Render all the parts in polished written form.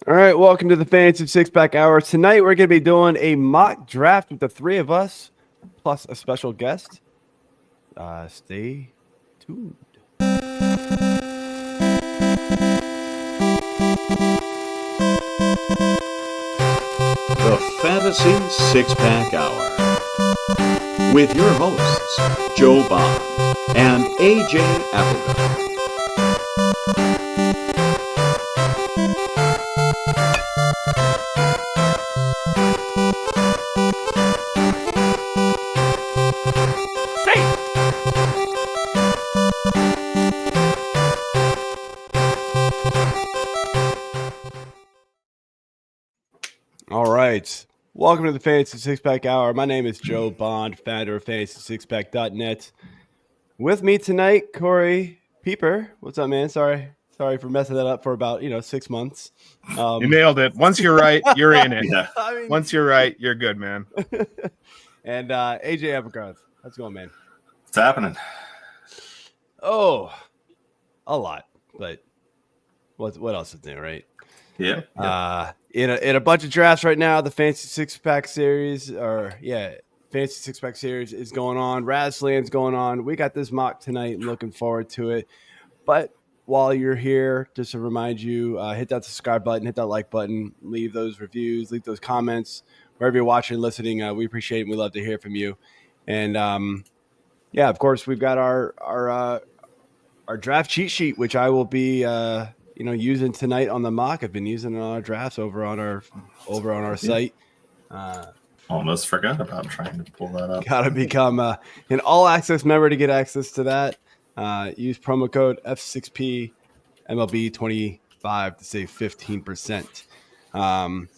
All right, welcome to the Fantasy Six Pack Hour. Tonight we're going to be doing a mock draft with the three of us, plus a special guest. Stay tuned. The Fantasy Six Pack Hour with your hosts, Joe Bob and AJ Applegarth. All right, welcome to the Fantasy Six Pack Hour. My name is Joe Bond, founder of FantasySixPack.net. With me tonight, Corey Pieper. What's up, man? Sorry for messing that up for about 6 months. You nailed it. Once you're right, you're in it. Yeah. Once you're right, you're good, man. And AJ Applegarth. How's it going, man? What's happening? Oh, a lot. But what else is new, right? Yeah. In a bunch of drafts right now, the Fantasy Six Pack Series, Fantasy Six Pack Series is going on. Razland's going on. We got this mock tonight. I'm looking forward to it. But while you're here, just to remind you, hit that subscribe button, hit that like button, leave those reviews, leave those comments wherever you're watching and listening. We appreciate it. We love to hear from you. And of course, we've got our draft cheat sheet, which I will be using tonight on the mock. I've been using it on our drafts over on our site. Almost forgot about trying to pull that up. Got to become an all-access member to get access to that. Use promo code F6P MLB25 to save 15%.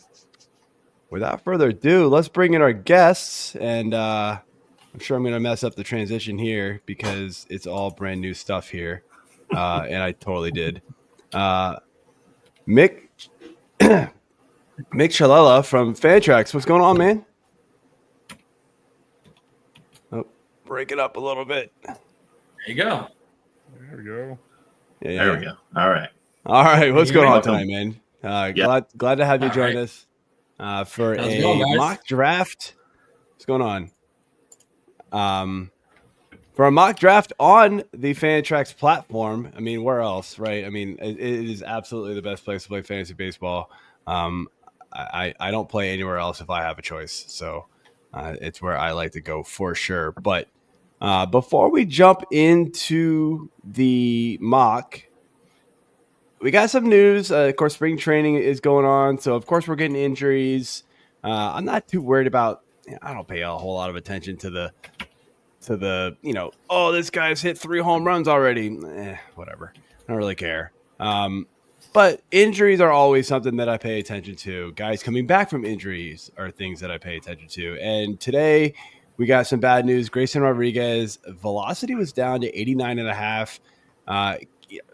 Without further ado, let's bring in our guests. And I'm sure I'm going to mess up the transition here because it's all brand new stuff here. And I totally did. Mick Ciallela from Fantrax. What's going on, man? Oh, break it up a little bit. There you go. There we go. Yeah. There we go. All right. What's going on welcome. tonight, man? Glad to have you join us for How's it a going, guys? mock draft. What's going on? For a mock draft on the Fantrax platform. I mean, where else, right? I mean, it is absolutely the best place to play fantasy baseball. I don't play anywhere else if I have a choice. So it's where I like to go for sure. But before we jump into the mock, we got some news. Of course, spring training is going on. So, of course, we're getting injuries. I'm not too worried about – I don't pay a whole lot of attention to the this guy's hit 3 home runs already. Whatever. I don't really care. But injuries are always something that I pay attention to. Guys coming back from injuries are things that I pay attention to. And today we got some bad news. Grayson Rodriguez, velocity was down to 89.5.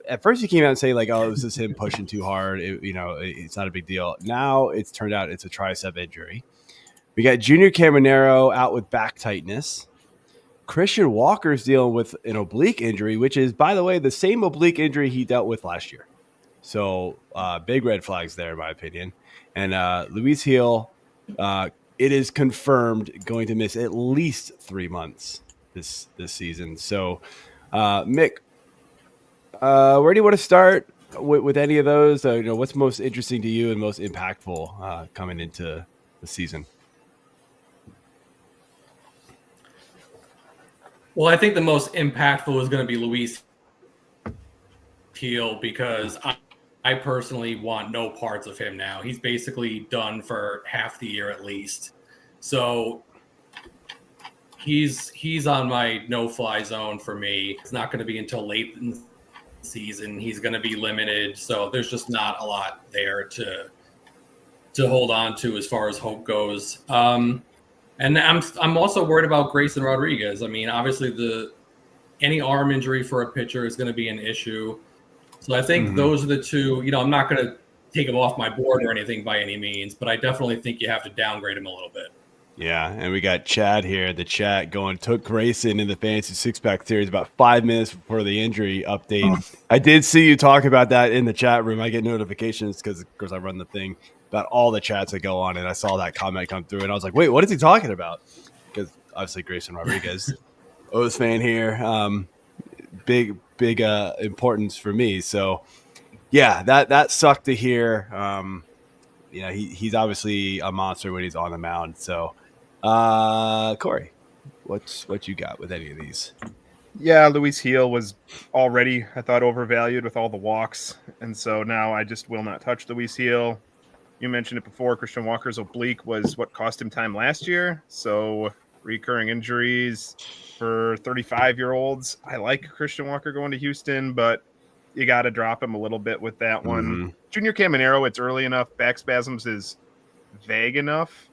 At first he came out and say it was just him pushing too hard. It's not a big deal. Now it's turned out it's a tricep injury. We got Junior Caminero out with back tightness. Christian Walker's dealing with an oblique injury, which is, by the way, the same oblique injury he dealt with last year. So big red flags there, in my opinion. And Luis Gil, it is confirmed going to miss at least 3 months this season. So, Mick, where do you want to start with any of those? What's most interesting to you and most impactful coming into the season? Well, I think the most impactful is going to be Luis Gil because I personally want no parts of him now. He's basically done for half the year at least. So he's on my no-fly zone for me. It's not going to be until late in the season. He's going to be limited. So there's just not a lot there to hold on to as far as hope goes. And I'm also worried about Grayson Rodriguez. I mean, obviously any arm injury for a pitcher is going to be an issue. So I think those are the two. I'm not going to take him off my board or anything by any means, but I definitely think you have to downgrade him a little bit. Yeah, and we got Chad here in the chat going, took Grayson in the fantasy six-pack series about 5 minutes before the injury update. I did see you talk about that in the chat room. I get notifications because, of course, I run the thing about all the chats that go on, and I saw that comment come through, and I was like, wait, what is he talking about? Because obviously Grayson Rodriguez, O's fan here, big importance for me. So, yeah, that sucked to hear. He's obviously a monster when he's on the mound. So, Corey, what you got with any of these? Yeah, Luis Heel was already, I thought, overvalued with all the walks. And so now I just will not touch Luis Heel. You mentioned it before. Christian Walker's oblique was what cost him time last year. So recurring injuries for 35-year-olds. I like Christian Walker going to Houston, but you got to drop him a little bit with that one. Mm-hmm. Junior Caminero, it's early enough. Back spasms is vague enough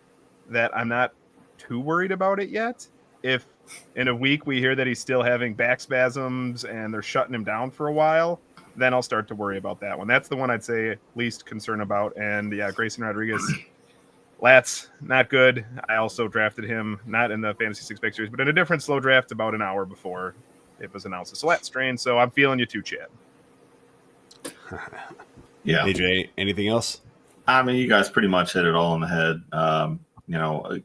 that I'm not too worried about it yet. If in a week we hear that he's still having back spasms and they're shutting him down for a while, then I'll start to worry about that one. That's the one I'd say least concern about. And yeah, Grayson Rodriguez, lats, not good. I also drafted him, not in the fantasy six-pack series, but in a different slow draft about an hour before it was announced. It's a lat strain, so I'm feeling you too, Chad. Yeah. AJ, anything else? I mean, you guys pretty much hit it all on the head.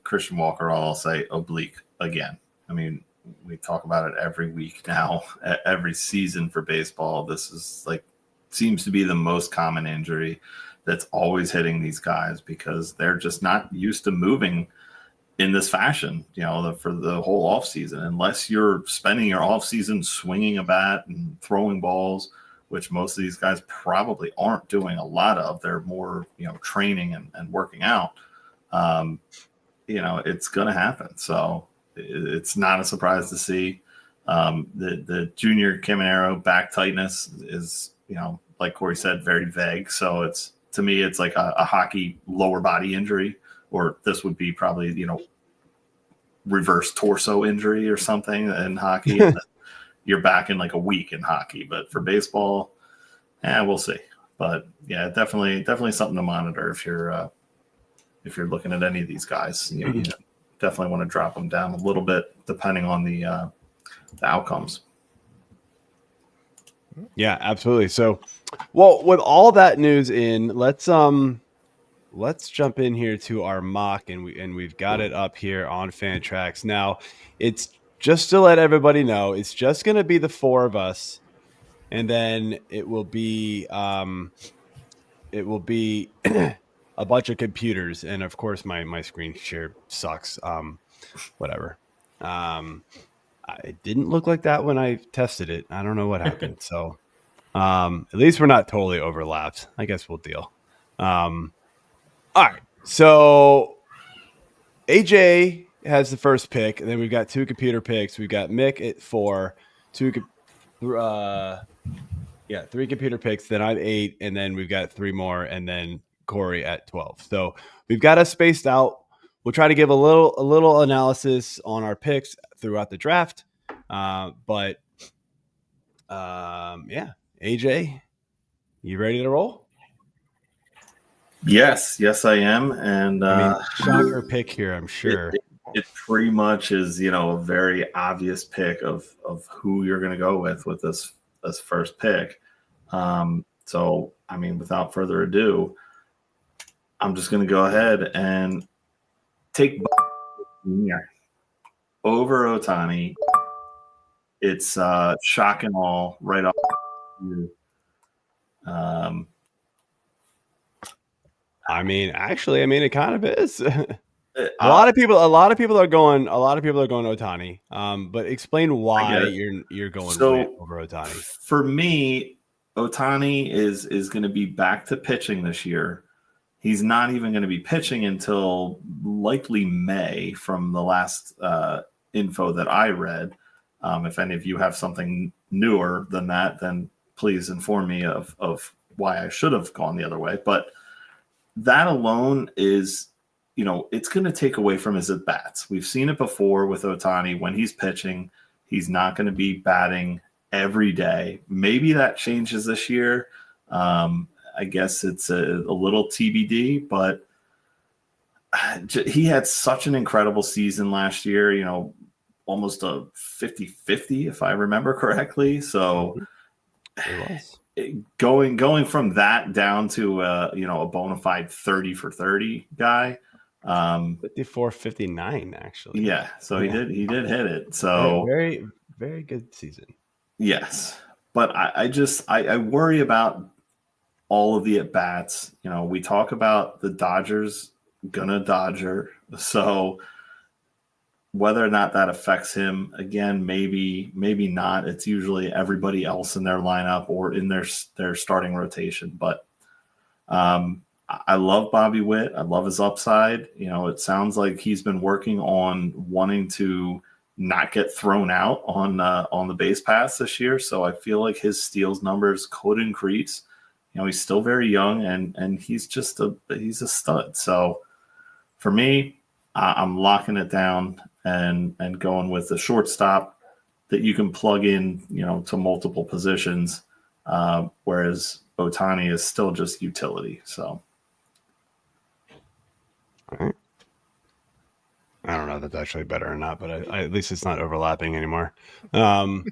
Christian Walker, I'll say oblique again. I mean, we talk about it every week now, every season for baseball. This is seems to be the most common injury that's always hitting these guys because they're just not used to moving in this fashion, for the whole offseason, unless you're spending your offseason swinging a bat and throwing balls, which most of these guys probably aren't doing a lot of. They're more, training and working out. It's going to happen. So it's not a surprise to see. The junior Caminero back tightness is, like Corey said, very vague. So to me, it's like a hockey lower body injury, or this would be probably, reverse torso injury or something in hockey. You're back in like a week in hockey, but for baseball, we'll see. But yeah, definitely something to monitor if you're looking at any of these guys. You definitely want to drop them down a little bit depending on the outcomes. Yeah, absolutely. So, well, with all that news in, let's jump in here to our mock, and we've got it up here on Fantrax. Now, it's just to let everybody know, it's just going to be the four of us, and then it will be a bunch of computers, and of course my screen share sucks. Whatever. It didn't look like that when I tested it. I don't know what happened. So at least we're not totally overlapped. I guess we'll deal. All right. So AJ has the first pick, and then we've got two computer picks. We've got Mick at 4, three computer picks. Then I'm 8, and then we've got 3 more, and then Corey at 12. So we've got us spaced out. We'll try to give a little analysis on our picks throughout the draft. But AJ, you ready to roll? Yes, I am. And shocker pick here, I'm sure. It pretty much is, a very obvious pick of who you're going to go with this first pick. So, I mean, without further ado, I'm just going to go ahead and take over Ohtani. It's shock and all right off. It kind of is. A lot of people are going Ohtani. But explain why you're going over Ohtani. For me, Ohtani is going to be back to pitching this year. He's not even going to be pitching until likely May from the last info that I read. If any of you have something newer than that, then please inform me of why I should have gone the other way. But that alone is, it's going to take away from his at-bats. We've seen it before with Ohtani. When he's pitching, he's not going to be batting every day. Maybe that changes this year. I guess it's a little TBD, but he had such an incredible season last year, almost a 50-50, if I remember correctly. So It was going from that down to a bona fide 30 for 30 guy. 54-59 actually. Yeah, so he did hit it. So very, very good season. Yes, but I worry about all of the at bats. We talk about the Dodgers gonna Dodger, so whether or not that affects him, again, maybe not. It's usually everybody else in their lineup or in their starting rotation. But I love Bobby Witt. I love his upside. It sounds like he's been working on wanting to not get thrown out on the base paths this year. So I feel like his steals numbers could increase. He's still very young and he's just he's a stud. So for me, I'm locking it down and going with the shortstop that you can plug in, to multiple positions. Whereas Ohtani is still just utility. So. All right. I don't know if that's actually better or not, but at least it's not overlapping anymore. All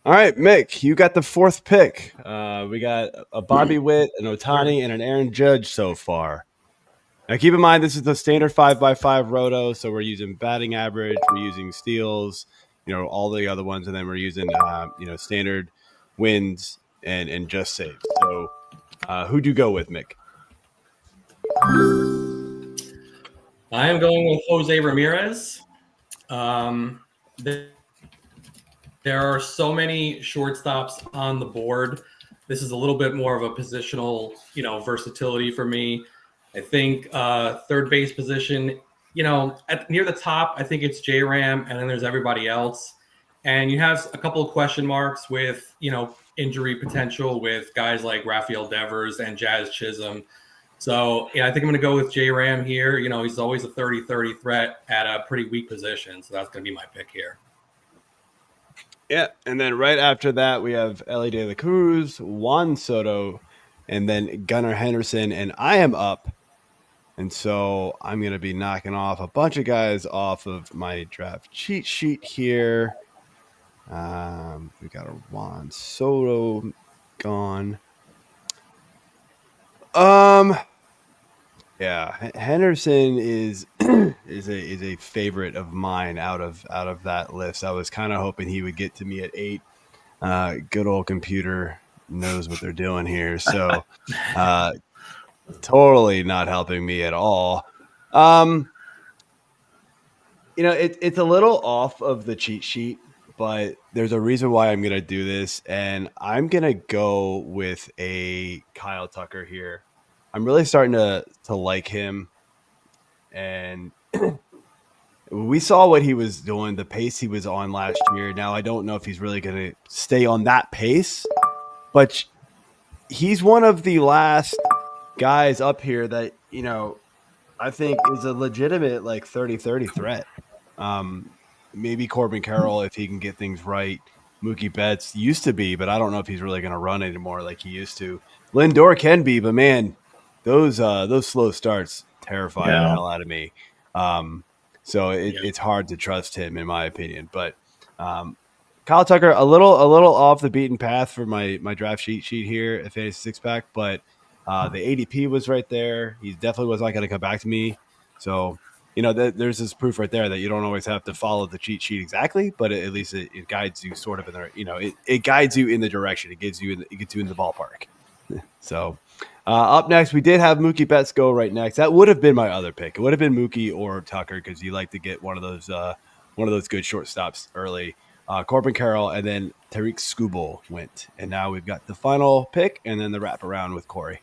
right, Mick, you got the fourth pick. We got a Bobby Witt, an Ohtani, and an Aaron Judge so far. Now, keep in mind, this is the standard 5x5 roto, so we're using batting average, we're using steals, all the other ones, and then we're using, standard wins and just saves. So who'd you go with, Mick? I am going with Jose Ramirez. There are so many shortstops on the board. This is a little bit more of a positional, versatility for me. I think third base position, near the top, I think it's J-Ram, and then there's everybody else. And you have a couple of question marks with, injury potential with guys like Rafael Devers and Jazz Chisholm. So, I think I'm going to go with J-Ram here. He's always a 30-30 threat at a pretty weak position. So that's going to be my pick here. Yeah, and then right after that, we have Elly De La Cruz, Juan Soto, and then Gunnar Henderson, and I am up. And so I'm going to be knocking off a bunch of guys off of my draft cheat sheet here. We got a Juan Soto gone. Yeah, Henderson is a favorite of mine out of that list. I was kind of hoping he would get to me at 8. Good old computer knows what they're doing here, so totally not helping me at all. It's a little off of the cheat sheet, but there's a reason why I'm gonna do this, and I'm gonna go with a Kyle Tucker here. I'm really starting to like him, and we saw what he was doing, the pace he was on last year. Now, I don't know if he's really going to stay on that pace, but he's one of the last guys up here that, I think is a legitimate 30-30 threat. Maybe Corbin Carroll, if he can get things right. Mookie Betts used to be, but I don't know if he's really going to run anymore like he used to. Lindor can be, but man, those slow starts terrify the hell out of me. So it's hard to trust him, in my opinion. But Kyle Tucker, a little off the beaten path for my draft sheet here at Fantasy Six Pack, but the ADP was right there. He definitely was not going to come back to me. So there's this proof right there that you don't always have to follow the cheat sheet exactly, but at least it guides you sort of in the it guides you in the direction. It gets you in the ballpark. So. Up next, we did have Mookie Betts go right next. That would have been my other pick. It would have been Mookie or Tucker because you like to get one of those good shortstops early. Corbin Carroll and then Tariq Skubal went, and now we've got the final pick and then the wraparound with Corey.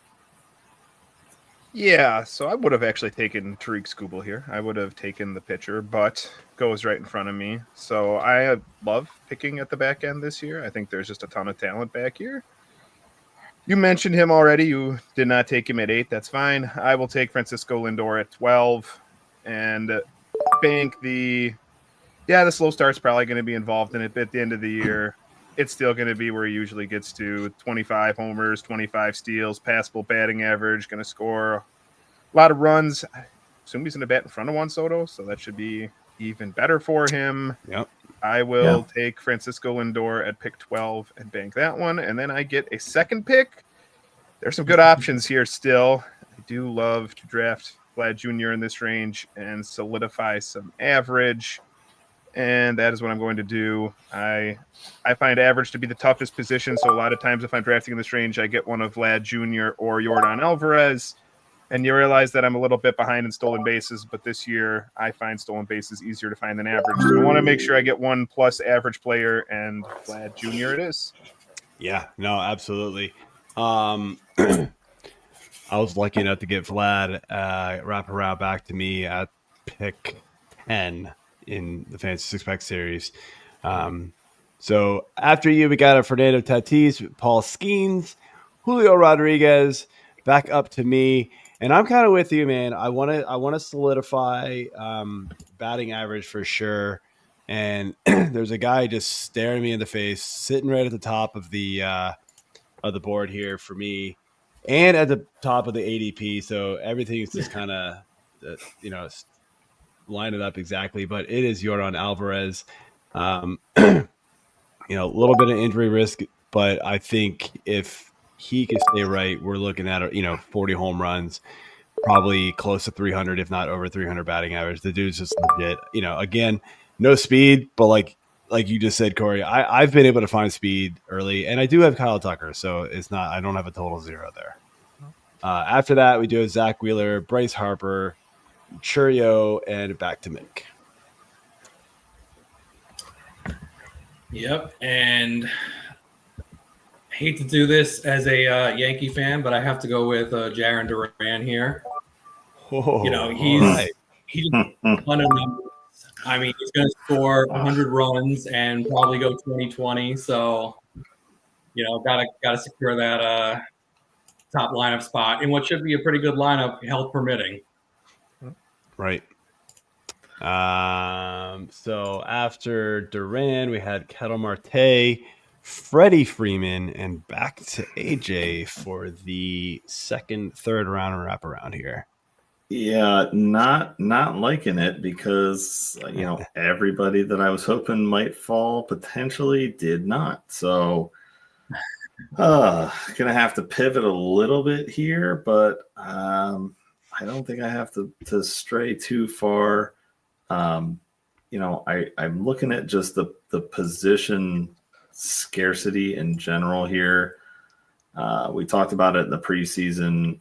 Yeah, so I would have actually taken Tariq Skubal here. I would have taken the pitcher, but goes right in front of me. So I love picking at the back end this year. I think there's just a ton of talent back here. You mentioned him already. You did not take him at 8. That's fine. I will take Francisco Lindor at 12 and bank the slow start's probably going to be involved in it. But at the end of the year, it's still going to be where he usually gets to 25 homers, 25 steals, passable batting average, going to score a lot of runs. assume he's going to bat in front of Juan Soto, so that should be even better for him. Yep. I will take Francisco Lindor at pick 12 and bank that one, and then I get a second pick. There's some good options here still. I do love to draft Vlad Jr. in this range and solidify some average, and that is what I'm going to do. I find average to be the toughest position, so a lot of times if I'm drafting in this range, I get one of Vlad Jr. or Yordan Alvarez, and you realize that I'm a little bit behind in stolen bases, but this year I find stolen bases easier to find than average. So I want to make sure I get one plus average player, and Vlad Jr. it is. Yeah, no, absolutely. I was lucky enough to get Vlad wrap around back to me at pick 10 in the Fantasy Six-Pack Series. So after you, we got a Fernando Tatis, Paul Skeens, Julio Rodriguez, back up to me. And I'm kind of with you, man. I want to solidify batting average for sure. And there's a guy just staring me in the face, sitting right at the top of the board here for me, and at the top of the ADP. So everything's just kind of, line it up exactly. But it is Yordan Alvarez. A little bit of injury risk, but I think if he can stay right, we're looking at 40 home runs, probably close to 300, if not over 300 batting average. The dude's just legit. Again, no speed, but like you just said, Corey, I've been able to find speed early, and I do have Kyle Tucker, so it's not. I don't have a total zero there. After that, we do have Zach Wheeler, Bryce Harper, Churio, and back to Mick. Yep, and I hate to do this as a Yankee fan, but I have to go with Jarren Duran here. Oh, he's a ton of numbers. I mean, he's going to score 100 runs and probably go 20-20. So, gotta secure that top lineup spot in what should be a pretty good lineup, health permitting. Right. So after Duran, we had Ketel Marte, Freddie Freeman, and back to AJ for the third round wraparound here. Yeah, not liking it because everybody that I was hoping might fall potentially did not. So gonna have to pivot a little bit here, but I don't think I have to stray too far. I'm looking at just the position scarcity in general here. We talked about it in the preseason.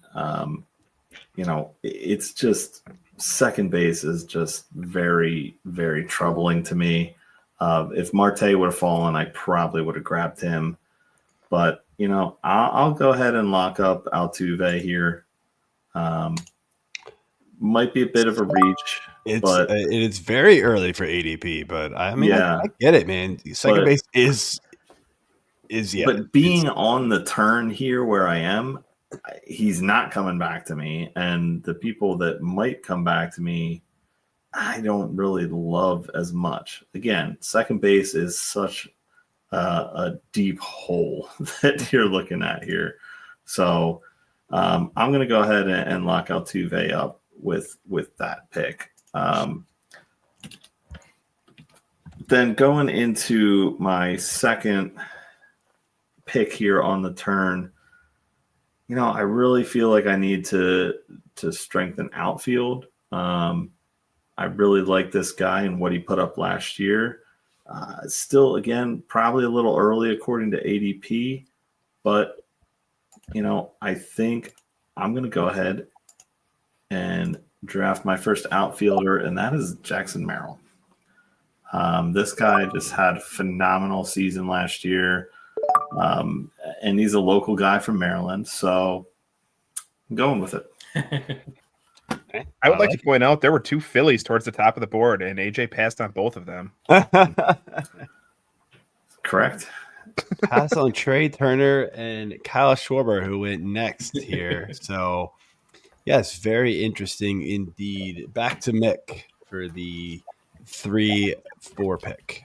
It's just second base is just very, very troubling to me. If Marte would have fallen, I probably would have grabbed him. But, I'll go ahead and lock up Altuve here. Might be a bit of a reach. It's very early for ADP, but I get it, man. Second base is. But being on the turn here where I am, he's not coming back to me, and the people that might come back to me, I don't really love as much. Again, second base is such a deep hole that you're looking at here. So I'm going to go ahead and lock Altuve up with that pick. Then going into my second pick here on the turn, I really feel like I need to strengthen outfield. I really like this guy and what he put up last year. Still, again, probably a little early according to ADP, but I think I'm going to go ahead and draft my first outfielder, and that is Jackson Merrill. This guy just had a phenomenal season last year. And he's a local guy from Maryland, so I'm going with it. I would like to point out there were two Phillies towards the top of the board, and AJ passed on both of them. Correct. Pass on Trey Turner and Kyle Schwarber, who went next here. So, yes, very interesting indeed. Back to Mick for the 3-4 pick.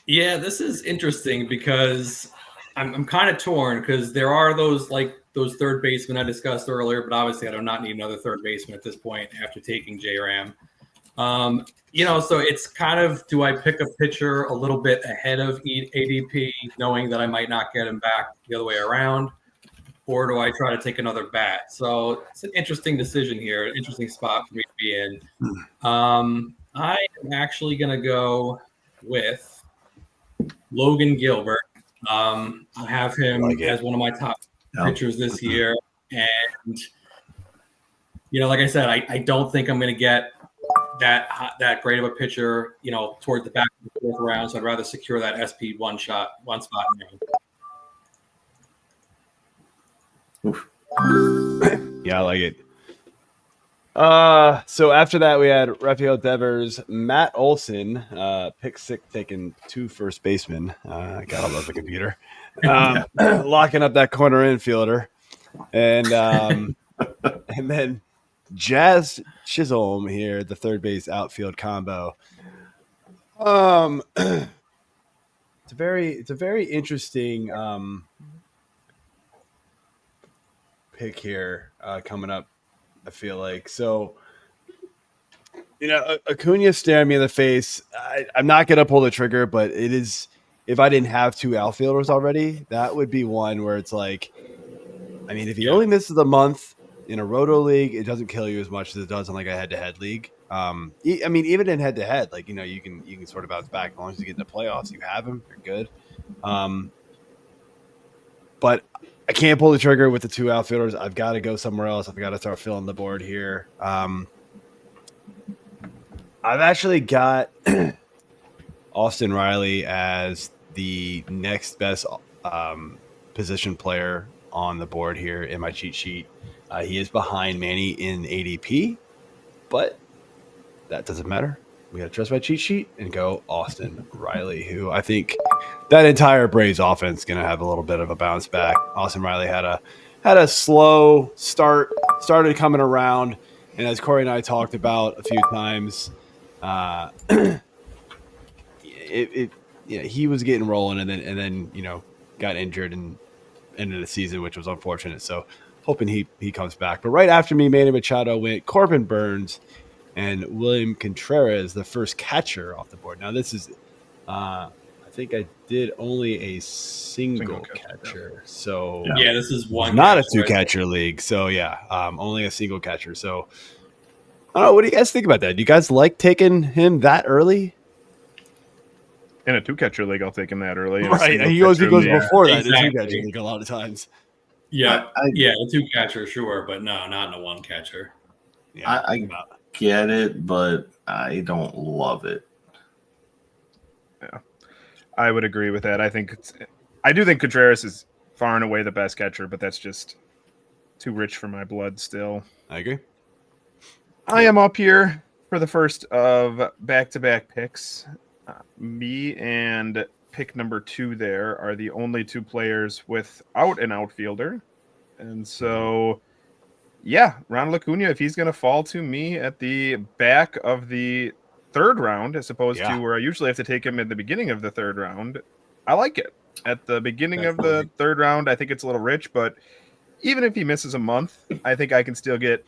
Yeah, this is interesting because I'm kind of torn because there are those like those third basemen I discussed earlier, but obviously I do not need another third baseman at this point after taking J-Ram. So it's kind of, do I pick a pitcher a little bit ahead of ADP, knowing that I might not get him back the other way around, or do I try to take another bat? So it's an interesting decision here, an interesting spot for me to be in. I am actually going to go with Logan Gilbert. I have him as one of my top pitchers this year. And, like I said, I don't think I'm going to get that great of a pitcher, toward the back of the fourth round. So I'd rather secure that SP one spot now. Yeah, I like it. So after that, we had Rafael Devers, Matt Olson, pick 6, taking 2 first basemen. Gotta love the computer. Locking up that corner infielder, and then Jazz Chisholm here, the third base outfield combo. It's a very interesting pick here coming up. I feel like so. Acuna staring me in the face. I'm not gonna pull the trigger, but it is. If I didn't have 2 outfielders already, that would be one where it's like, I mean, if he only misses a month in a roto league, it doesn't kill you as much as it does in like a head-to-head league. Even in head-to-head, like you can sort of bounce back as long as you get in the playoffs. You have him, you're good. But I can't pull the trigger with the 2 outfielders. I've got to go somewhere else. I've got to start filling the board here. I've actually got Austin Riley as the next best position player on the board here in my cheat sheet. He is behind Manny in ADP, but that doesn't matter. We got to trust my cheat sheet and go Austin Riley, who I think that entire Braves offense is going to have a little bit of a bounce back. Austin Riley had a slow start, started coming around, and as Corey and I talked about a few times, he was getting rolling, and then got injured and ended the season, which was unfortunate. So hoping he comes back. But right after me, Manny Machado went Corbin Burns and William Contreras, the first catcher off the board. Now this is, I think I did only a single catcher. So this is one, not a 2-catcher league. So only a single catcher. So I don't know. What do you guys think about that? Do you guys like taking him that early? In a 2-catcher league, I'll take him that early. Right. He goes before that exactly. in a 2-catcher league a lot of times. Yeah. A 2-catcher, sure. But no, not in a 1-catcher. Yeah, I get it, but I don't love it. Yeah, I would agree with that. I do think Contreras is far and away the best catcher, but that's just too rich for my blood still. I agree. I am up here for the first of back-to-back picks. Me and pick number 2 there are the only 2 players without an outfielder. And so, Ronald Acuna, if he's going to fall to me at the back of the 3rd round, as opposed to where I usually have to take him at the beginning of the 3rd round, I like it. At the beginning of the 3rd round, I think it's a little rich, but even if he misses a month, I think I can still get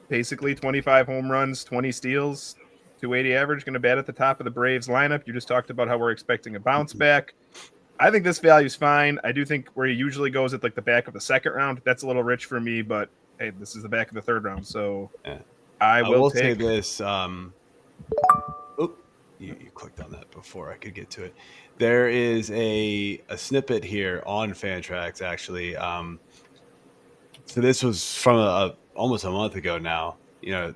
basically 25 home runs, 20 steals, 280 average, going to bat at the top of the Braves lineup. You just talked about how we're expecting a bounce back. I think this value's fine. I do think where he usually goes at like the back of the 2nd round, that's a little rich for me, but hey, this is the back of the 3rd round, so I will say this. You clicked on that before I could get to it. There is a snippet here on Fantrax, actually. So this was from almost a month ago now.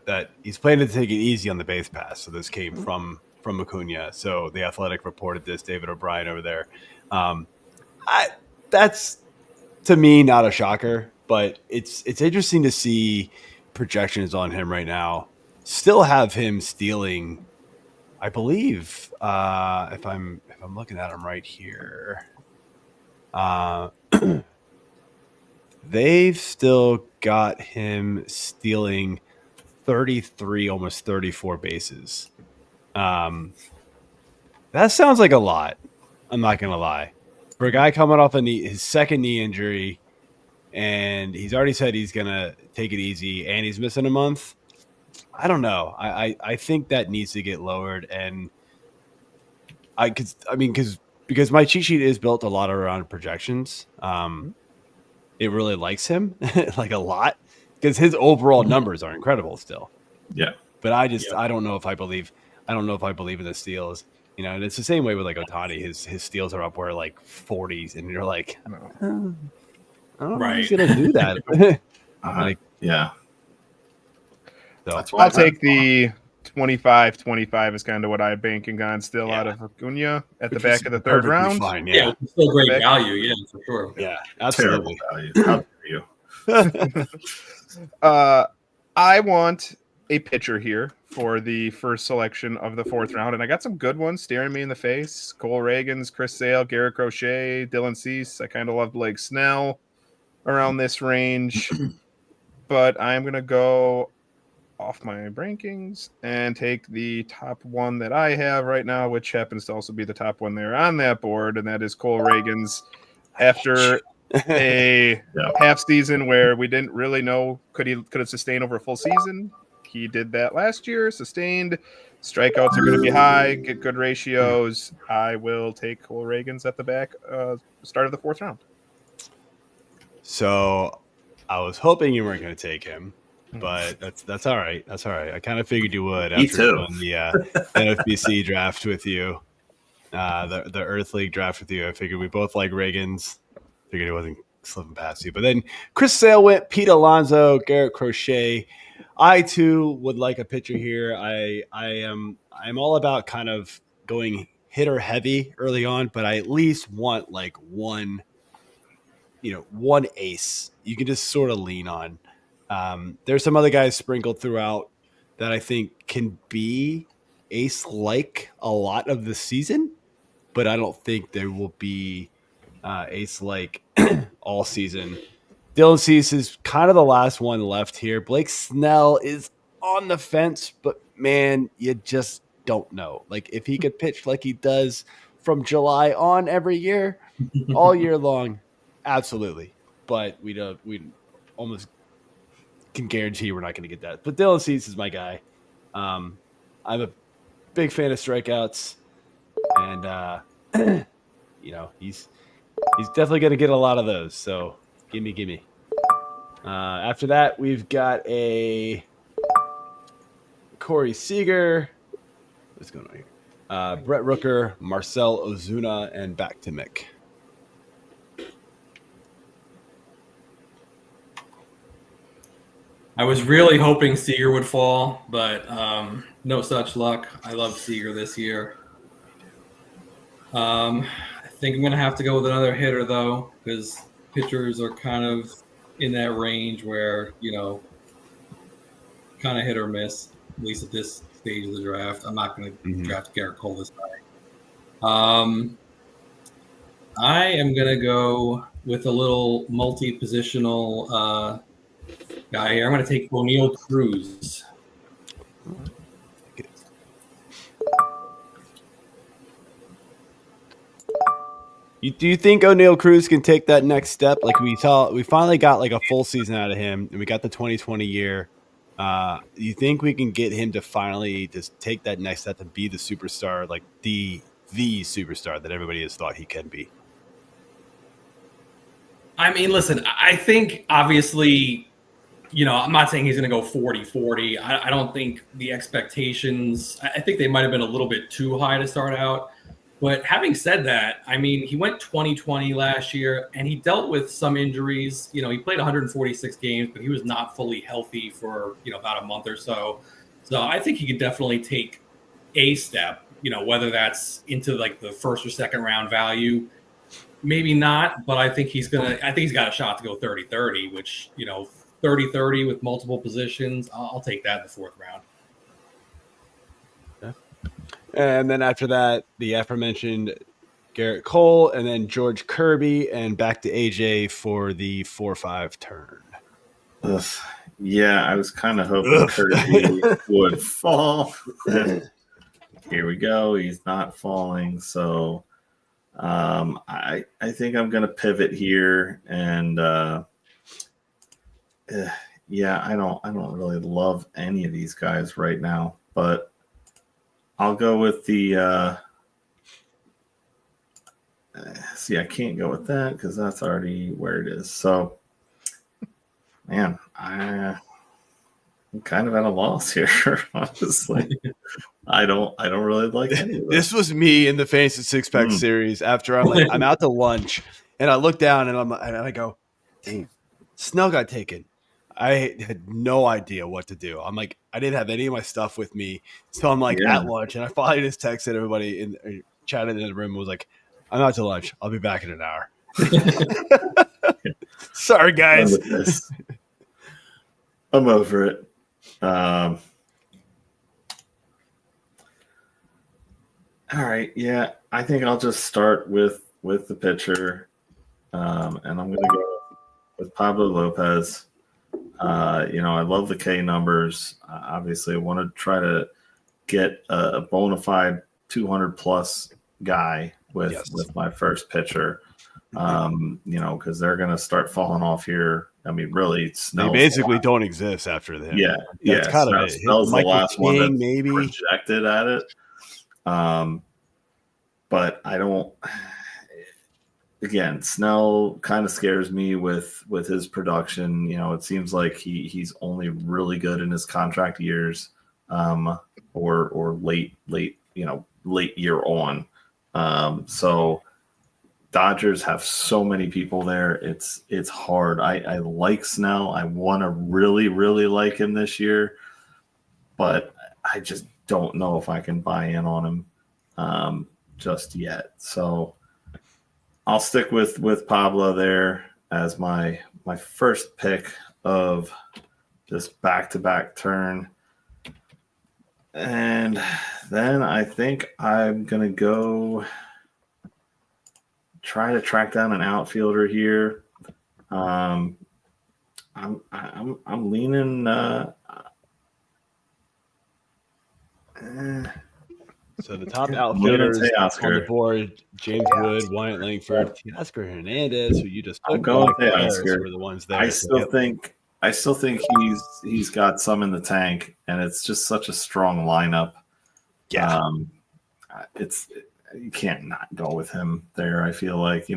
That he's planning to take it easy on the base pass. So this came from Acuna. So the Athletic reported this. David O'Brien over there. That's to me not a shocker, but it's interesting to see projections on him right now. Still have him stealing, I believe, if I'm looking at him right here, they've still got him stealing 33, almost 34 bases. That sounds like a lot. I'm not going to lie. For a guy coming off his 2nd knee injury, and he's already said he's gonna take it easy, and he's missing a month. I don't know. I think that needs to get lowered, and because my cheat sheet is built a lot around projections. It really likes him like a lot because his overall numbers are incredible still. Yeah. But I don't know if I believe in the steals. And it's the same way with like Ohtani. His steals are up where like 40s, and you're like, I don't know if he's gonna do that. Yeah. So I'll take the 25-25 is kind of what I'm banking on still out of Acuna at the back of the third round. Fine, Yeah, it's still great value. Yeah, for sure. Yeah, Terrible absolutely. value. How dare you? I want a pitcher here for the first selection of the fourth round, and I got some good ones staring me in the face. Cole Reagans, Chris Sale, Garrett Crochet, Dylan Cease. I kind of love Blake Snell around this range, but I'm going to go off my rankings and take the top one that I have right now, which happens to also be the top one there on that board, and that is Cole Reagans. After a half season where we didn't really know could it sustain over a full season, he did that last year, sustained. Strikeouts are going to be high, get good ratios. I will take Cole Reagans at the back start of the fourth round. So I was hoping you weren't going to take him, but that's all right. That's all right. I kind of figured you would after doing the NFBC draft with you, the Earth League draft with you. I figured we both like Reagans. Figured it wasn't slipping past you. But then Chris Sale went, Pete Alonso, Garrett Crochet. I too would like a pitcher here. I'm all about kind of going hitter heavy early on, but I at least want like one ace you can just sort of lean on. There's some other guys sprinkled throughout that I think can be ace-like a lot of the season, but I don't think there will be ace-like all season. Dylan Cease is kind of the last one left here. Blake Snell is on the fence, but man, you just don't know. Like if he could pitch like he does from July on every year, all year long, absolutely. But we almost can guarantee we're not going to get that. But Dylan Cease is my guy. I'm a big fan of strikeouts, and he's definitely going to get a lot of those. So gimme. After that, we've got a Corey Seager. What's going on here? Brett Rooker, Marcel Ozuna, and back to Mick. I was really hoping Seager would fall, but no such luck. I love Seager this year. I think I'm going to have to go with another hitter, though, because pitchers are kind of in that range where, kind of hit or miss, at least at this stage of the draft. I'm not going to draft Garrett Cole this time. I am going to go with a little multi-positional guy here. I'm going to take O'Neal Cruz. Do you think O'Neal Cruz can take that next step? Like we finally got like a full season out of him, and we got the 2020 year. You think we can get him to finally just take that next step and be the superstar, like the superstar that everybody has thought he can be? I mean, listen, I think obviously, I'm not saying he's going to go 40-40. I don't think the expectations, I think they might have been a little bit too high to start out. But having said that, I mean, he went 2020 last year, and he dealt with some injuries. He played 146 games, but he was not fully healthy for, about a month or so. So I think he could definitely take a step, whether that's into like the first or second round value. Maybe not, but I think he's got a shot to go 30-30, which, 30-30 with multiple positions. I'll take that in the fourth round. And then after that, the aforementioned Garrett Cole, and then George Kirby, and back to AJ for the 4-5 turn. Ugh. Yeah, I was kind of hoping Kirby would fall. Here we go. He's not falling. So I think I'm going to pivot here and yeah, I don't really love any of these guys right now, but I'll go with the. See, I can't go with that because that's already where it is. So, man, I'm kind of at a loss here, honestly. I don't really like any of This was me in the Fantasy Six Pack series after I'm out to lunch and I look down and I go, dang, Snell got taken. I had no idea what to do. I'm like, I didn't have any of my stuff with me. So I'm like at lunch and I finally just texted everybody and chatted in the room and was like, I'm out to lunch. I'll be back in an hour. Sorry, guys. I'm over it. All right. Yeah, I think I'll just start with the pitcher. And I'm going to go with Pablo Lopez. I love the K numbers. Obviously, I want to try to get a bona fide 200 plus guy with my first pitcher. Because they're going to start falling off here. I mean, really, they basically don't exist after that. Yeah, that's kind of it. Snell's the last one that's maybe projected at it. But I don't. Again, Snell kind of scares me with his production. It seems like he's only really good in his contract years, or late year on. So Dodgers have so many people there. It's hard. I like Snell. I want to really, really like him this year, but I just don't know if I can buy in on him just yet. So I'll stick with Pablo there as my first pick of this back-to-back turn. And then I think I'm going to go try to track down an outfielder here. I'm leaning so the top outfielders on the board: James Wood, Wyatt Langford, Teoscar Hernandez, who you just took. Go with Teoscar. Were the ones there. I still think he's got some in the tank, and it's just such a strong lineup. Yeah, you can't not go with him there. I feel like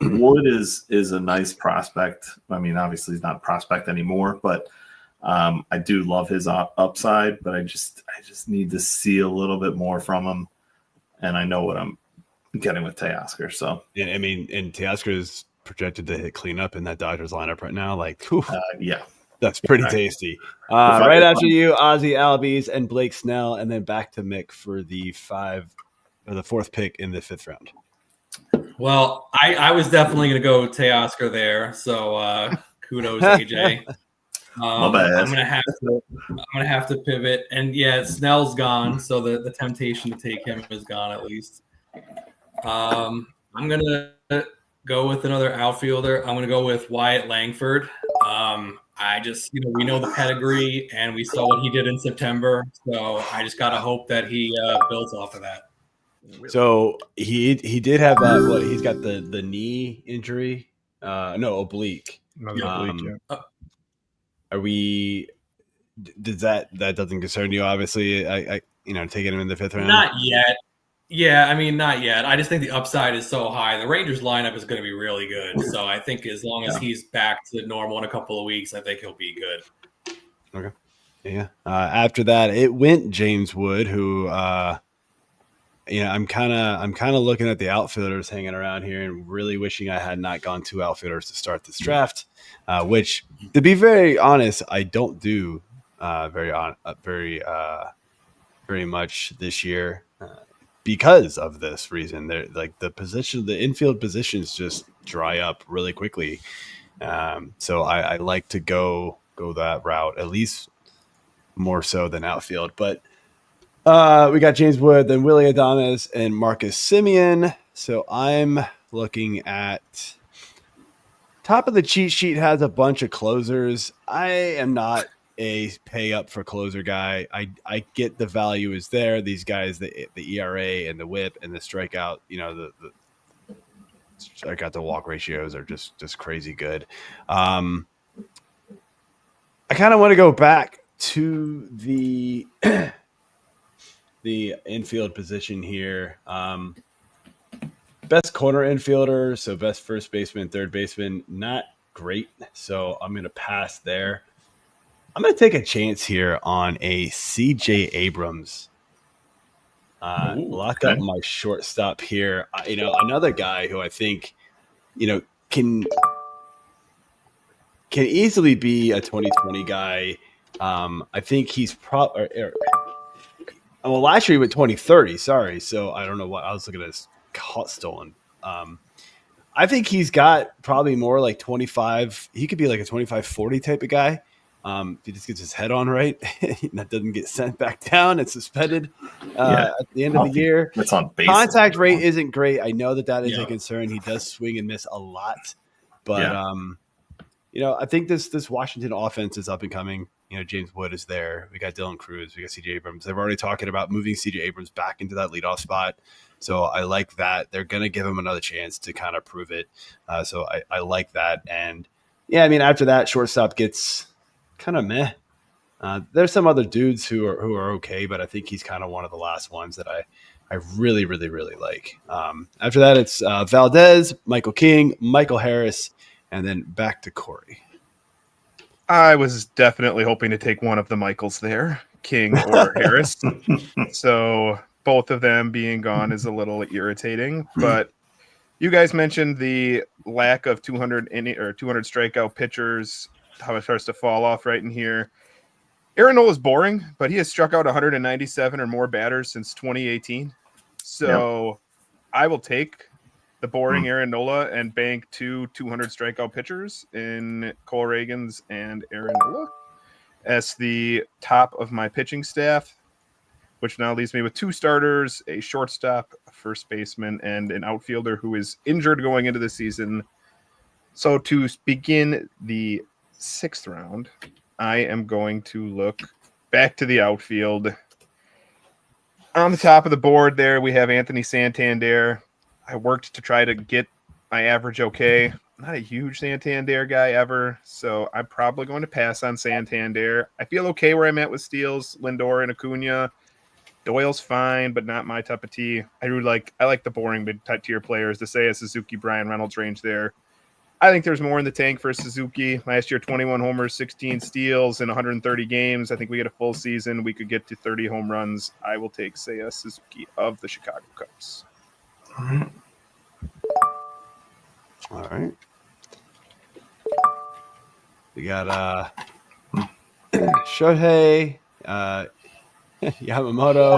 Wood is a nice prospect. I mean, obviously he's not a prospect anymore, but I do love his upside. But I just need to see a little bit more from him, and I know what I'm getting with Teoscar. So I mean, and Teoscar is projected to hit cleanup in that Dodgers lineup right now. Like, yeah. That's pretty tasty. Right after you, Ozzie Albies and Blake Snell, and then back to Mick for the fourth pick in the fifth round. Well, I was definitely going to go Teoscar there. So kudos, AJ. My bad. I'm gonna have to pivot, and yeah, Snell's gone, so the temptation to take him is gone at least. I'm gonna go with another outfielder. I'm gonna go with Wyatt Langford. We know the pedigree, and we saw what he did in September, so I just gotta hope that he builds off of that. So he did have that. What he's got the knee injury? No, oblique. Are we? Does that doesn't concern you? Obviously, I taking him in the fifth round. Not yet. Yeah, I mean, not yet. I just think the upside is so high. The Rangers lineup is going to be really good. So I think as long as he's back to normal in a couple of weeks, I think he'll be good. Okay. Yeah. After that, it went James Wood, who, I'm kind of looking at the outfielders hanging around here and really wishing I had not gone two outfielders to start this draft, which, to be very honest, I don't do very much this year. Because of this reason, they're like the infield positions just dry up really quickly. So I like to go that route, at least more so than outfield. But we got James Wood, then Willie Adames, and Marcus Semien. So I'm looking at top of the cheat sheet has a bunch of closers. I am not a pay up for closer guy. I get the value is there. These guys, the ERA and the whip and the strikeout, the strikeout to walk ratios are just crazy good. I kind of want to go back to the the infield position here. Best corner infielder, so best first baseman, third baseman, not great. So I'm going to pass there. I'm going to take a chance here on a CJ Abrams. Lock up my shortstop here. Another guy who I think, can easily be a 2020 guy. I think he's well, last year he went 2030. Sorry. So I don't know what I was looking at this caught stolen. I think he's got probably more like 25. He could be like a 25-40 type of guy. If he just gets his head on right, that doesn't get sent back down and suspended at the end of the year. That's on base. Contact rate isn't great. I know that is a concern. He does swing and miss a lot, but I think this Washington offense is up and coming. James Wood is there. We got Dylan Cruz. We got CJ Abrams. They're already talking about moving CJ Abrams back into that leadoff spot. So I like that. They're going to give him another chance to kind of prove it. So I like that. And after that, shortstop gets kind of meh. There's some other dudes who are okay, but I think he's kind of one of the last ones that I really, really, really like. After that, it's Valdez, Michael King, Michael Harris, and then back to Corey. I was definitely hoping to take one of the Michaels there, King or Harris. So both of them being gone is a little irritating. But you guys mentioned the lack of 200 strikeout pitchers, how it starts to fall off right in here. Aaron Nola is boring, but he has struck out 197 or more batters since 2018. So I will take the boring Aaron Nola and bank 200 strikeout pitchers in Cole Reagans and Aaron Nola as the top of my pitching staff, which now leaves me with 2 starters, a shortstop, a first baseman, and an outfielder who is injured going into the season. So to begin the 6th round, I am going to look back to the outfield. On the top of the board there, we have Anthony Santander. I worked to try to get my average okay. I'm not a huge Santander guy ever, so I'm probably going to pass on Santander. I feel okay where I'm at with Steels, Lindor, and Acuna. Doyle's fine, but not my cup of tea. I like the boring mid-tier players. To say a Suzuki, Brian Reynolds range there. I think there's more in the tank for Suzuki. Last year, 21 homers, 16 steals in 130 games. I think we get a full season. We could get to 30 home runs. I will take Seiya Suzuki of the Chicago Cubs. All right. We got Shohei, Yamamoto,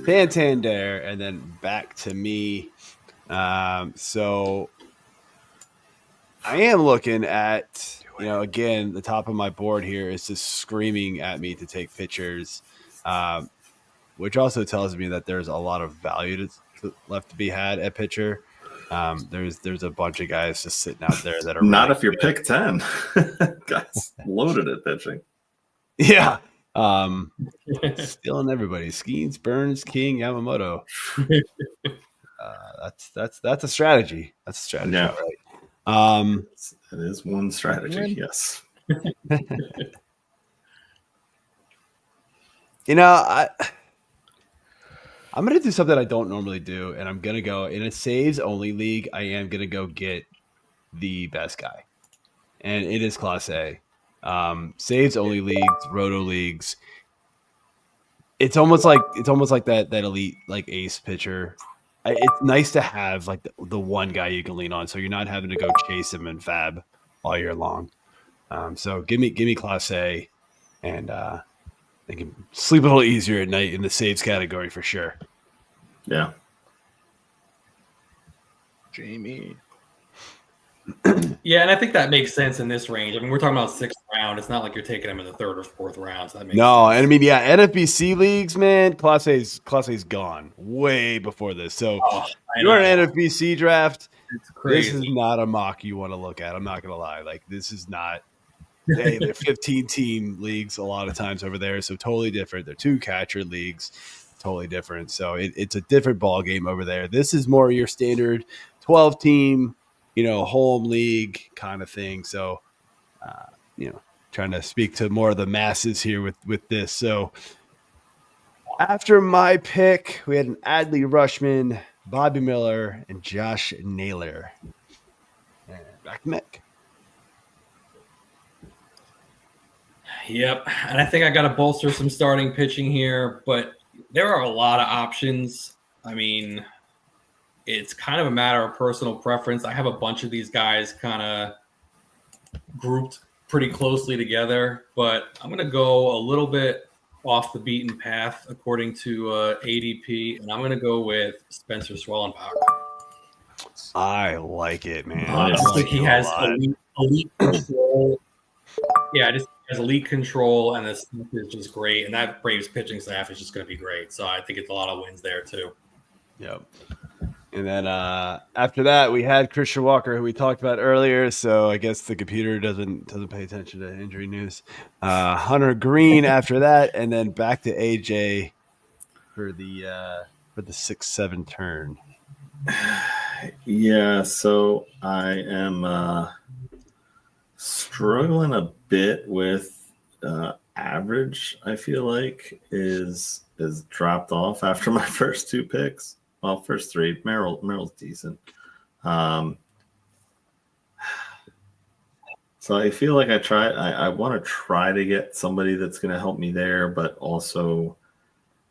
Santander, and then back to me. So I am looking at, again, the top of my board here is just screaming at me to take pitchers, which also tells me that there's a lot of value left to be had at pitcher. There's a bunch of guys just sitting out there that are not really if you're good. pick 10. Guys loaded at pitching. Yeah. Stealing everybody. Skeens, Burns, King, Yamamoto. That's a strategy. That's a strategy. Yeah. Right. It is one strategy, yes. I'm going to do something I don't normally do, and I'm going to go in a saves only league. I am going to go get the best guy, and it is Class A. Saves only leagues, roto leagues. It's almost like that elite like ace pitcher. It's nice to have like the one guy you can lean on, so you're not having to go chase him and fab all year long. So give me Class A, and they can sleep a little easier at night in the saves category for sure. Yeah. Jamie. Yeah, and I think that makes sense in this range. I mean, we're talking about 6th round. It's not like you're taking them in the 3rd or 4th round. So that makes sense. And I mean, NFBC leagues, man, Class A's gone way before this. So you're an NFBC draft. It's crazy. This is not a mock you want to look at. I'm not going to lie. Like, this is not. They're 15-team leagues a lot of times over there, so totally different. They're 2-catcher leagues, totally different. So it's a different ball game over there. This is more your standard 12-team, home league kind of thing. So, trying to speak to more of the masses here with this. So after my pick, we had an Adley Rushman, Bobby Miller, and Josh Naylor. And back to Mick. Yep. And I think I got to bolster some starting pitching here, but there are a lot of options. I mean, it's kind of a matter of personal preference. I have a bunch of these guys kind of grouped pretty closely together, but I'm going to go a little bit off the beaten path according to ADP, and I'm going to go with Spencer Swellenbach. I like it, man. I just think he has elite control. Yeah, just has elite control, and the staff is just great. And that Braves pitching staff is just going to be great. So I think it's a lot of wins there too. Yep. And then after that, we had Christian Walker, who we talked about earlier. So I guess the computer doesn't pay attention to injury news. Hunter Green after that, and then back to AJ for the 6-7 turn. Yeah, so I am struggling a bit with average. I feel like is dropped off after my first two picks. Well, first three. Merrill's decent. So I feel like I want to try to get somebody that's going to help me there, but also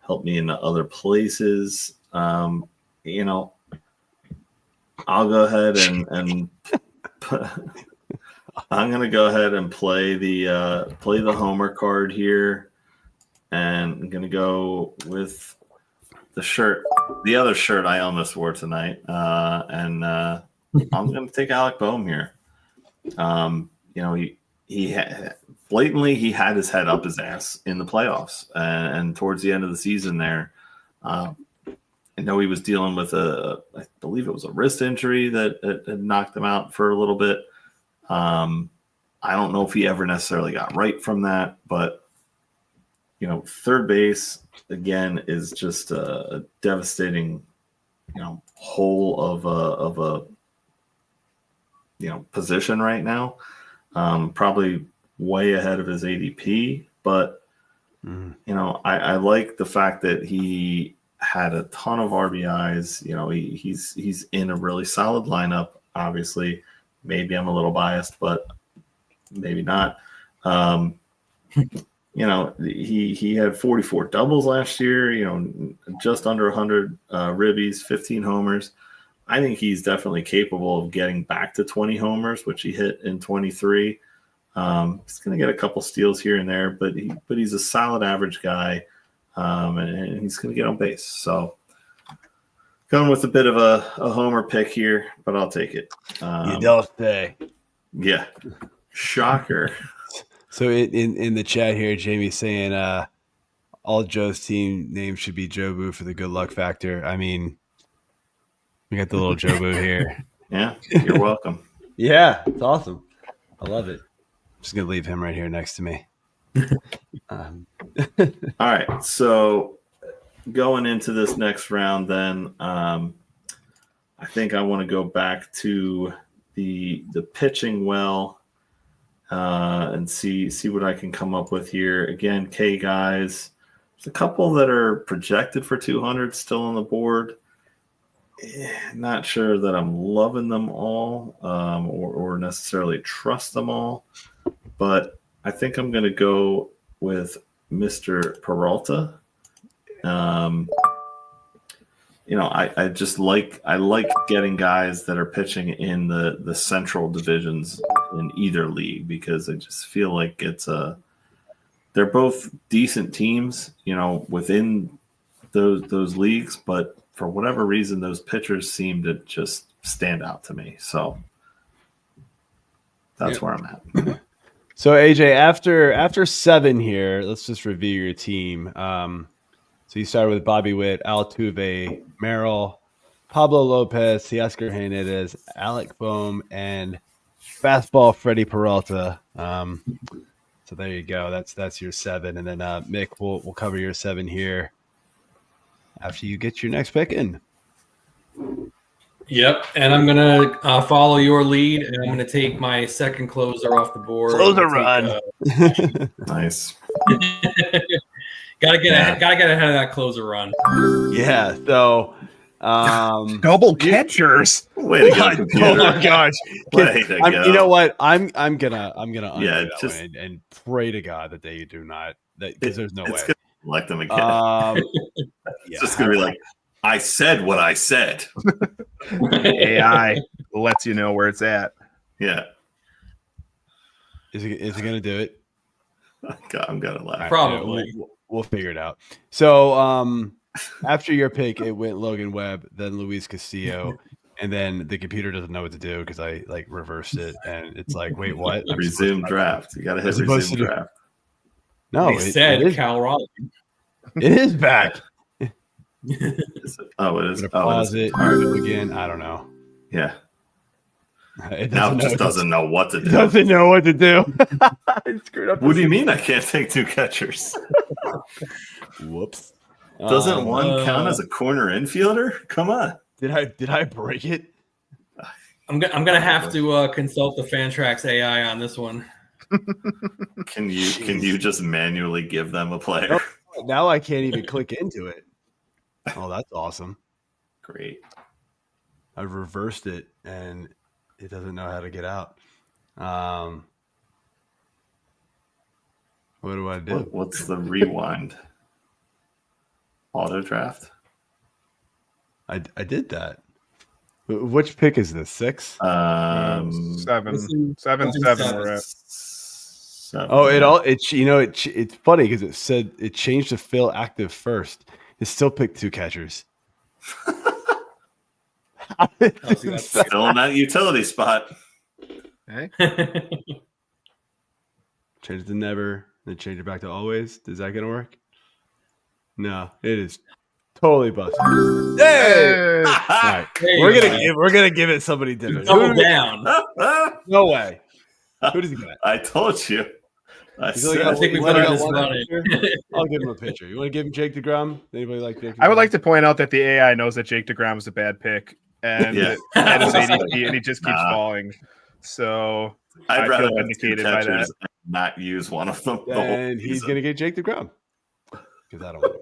help me in other places. You know, I'll go ahead and I'm going to go ahead and play the homer card here, and I'm going to go with the other shirt I almost wore tonight, and I'm going to take Alec Boehm here. You know, he blatantly he had his head up his ass in the playoffs, and towards the end of the season there, I know he was dealing with I believe it was a wrist injury that had knocked him out for a little bit. I don't know if he ever necessarily got right from that, but you know, third base again is just a devastating, you know, hole of a position right now. Probably way ahead of his ADP, but you know, I like the fact that he had a ton of RBIs. You know, he's in a really solid lineup. Obviously, maybe I'm a little biased, but maybe not. You know, he had 44 doubles last year, you know, just under 100 ribbies, 15 homers. I think he's definitely capable of getting back to 20 homers, which he hit in 23. He's going to get a couple steals here and there, but he's a solid average guy, and he's going to get on base. So going with a bit of a homer pick here, but I'll take it. You don't say. Yeah. Shocker. So in the chat here, Jamie's saying all Joe's team names should be Joe Boo for the good luck factor. I mean, we got the little Joe Boo here. Yeah, you're welcome. Yeah, it's awesome. I love it. I'm just going to leave him right here next to me. All right, so going into this next round then, I think I want to go back to the pitching well. And see what I can come up with here. Again, K guys. There's a couple that are projected for 200 still on the board. Not sure that I'm loving them all or necessarily trust them all. But I think I'm going to go with Mr. Peralta. You know, I just like getting guys that are pitching in the central divisions in either league, because I just feel like they're both decent teams, you know, within those leagues, but for whatever reason, those pitchers seem to just stand out to me. So that's where I'm at. So AJ, after 7 here, let's just review your team. So you started with Bobby Witt, Altuve, Merrill, Pablo Lopez, Teoscar Hernandez, Alec Boehm, and fastball Freddie Peralta. So there you go. That's your 7, and then Mick, we'll cover your 7 here after you get your next pick in. Yep, and I'm gonna follow your lead, and I'm gonna take my second closer off the board. Closer I'm gonna run. Nice. gotta get ahead of that closer run. Yeah. So, Double catchers. Way to go, oh computer. my gosh. Way to go. You know what? I'm gonna Yeah, undo that just- one and pray to God that they do not, because there's no way. It's gonna elect them again. It's It's just gonna be like, I said what I said. AI lets you know where it's at. Yeah. Is it gonna do it? God, I'm gonna laugh. Probably. We'll figure it out. So after your pick, it went Logan Webb, then Luis Castillo, and then the computer doesn't know what to do because I like reversed it, and it's like, wait, what? I'm Resume draft. You gotta hit supposed resume to do- draft. No, They said it is, Cal Raleigh. it is back. Is it? Oh, it is. I'm gonna Oh, pause it is. it, do it again. I don't know. Yeah. It Now it know just what doesn't know what to it do. doesn't know what to do. I screwed up. What do you mean I can't take two catchers? Whoops. Doesn't one count as a corner infielder? Come on. Did I break it? I'm gonna have to consult the Fantrax AI on this one. Can you just manually give them a player? Now I can't even click into it. Oh, that's awesome. Great. I've reversed it and it doesn't know how to get out. What do I do? What's the rewind? Auto draft? I did that. Which pick is this? 6? Seven. This is- Seven. We're at. Seven. Oh, it's funny because it said it changed to Phil active first. It still picked 2 catchers. see, that's- Still in that utility spot. Hey? Change it to never, then change it back to always. Is that gonna work? No, it is totally busted. Hey! All right. There you We're go. gonna give it somebody different. Double down. No way. Who does he get? I told you. I He's only said got- I think we he's only better got just one run it. pitcher? I'll give him a pitcher. You want to give him Jake DeGrom? Anybody like Jake DeGrom? I would like to point out that the AI knows that Jake DeGrom is a bad pick, and Yeah. at his ADP, and he just keeps Nah. falling. So I I'd feel rather have two vindicated by catchers that. and not use one of them. The whole And he's season. gonna get Jake DeGrom because I don't want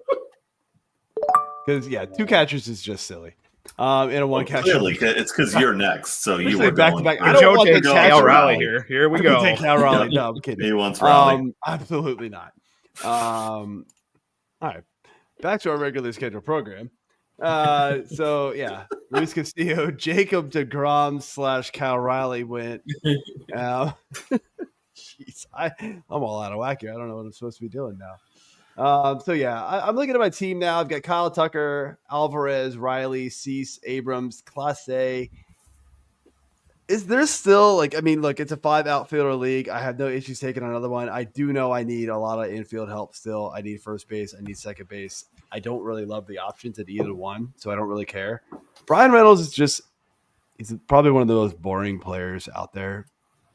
because 2 catchers is just silly. In a one catcher. Clearly, it's because you're next, so you Especially were back to going. back. I When don't Joe want the takes catcher Cal Raleigh Raleigh. here we I'm go. gonna take Cal Raleigh. No, I'm kidding. He wants Raleigh. Absolutely not. All right, back to our regular schedule program. So Luis Castillo, Jacob DeGrom / Cal Riley went. Jeez, I'm all out of whack here. I don't know what I'm supposed to be doing now. I'm looking at my team now. I've got Kyle Tucker, Alvarez, Riley, Cease, Abrams, Clase. Is there still look, it's a 5 outfielder league. I have no issues taking another one. I do know I need a lot of infield help still. I need first base. I need second base. I don't really love the options at either one, so I don't really care. Brian Reynolds is he's probably one of the most boring players out there,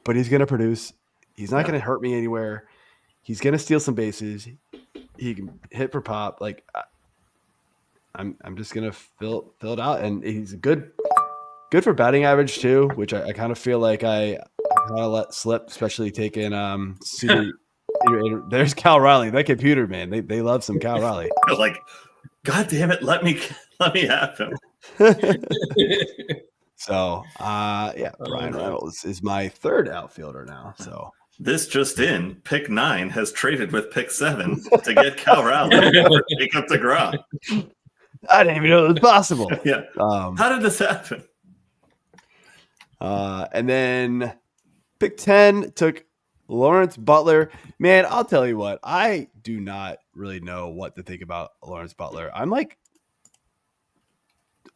but he's going to produce. He's not going to hurt me anywhere. He's going to steal some bases. He can hit for pop. I'm just going to fill it out, and he's good for batting average too, which I kind of feel like I kind of let slip, especially taking there's Cal Riley. That computer, man, they love some Cal Riley. Like, God damn it, let me have him. So Brian Reynolds is my 3rd outfielder now. So This just in, pick 9 has traded with pick 7 to get Cal Raleigh for Jacob DeGrom. I didn't even know it was possible. Yeah. How did this happen? And then pick 10 took Lawrence Butler. Man, I'll tell you what, I do not really know what to think about Lawrence Butler. I'm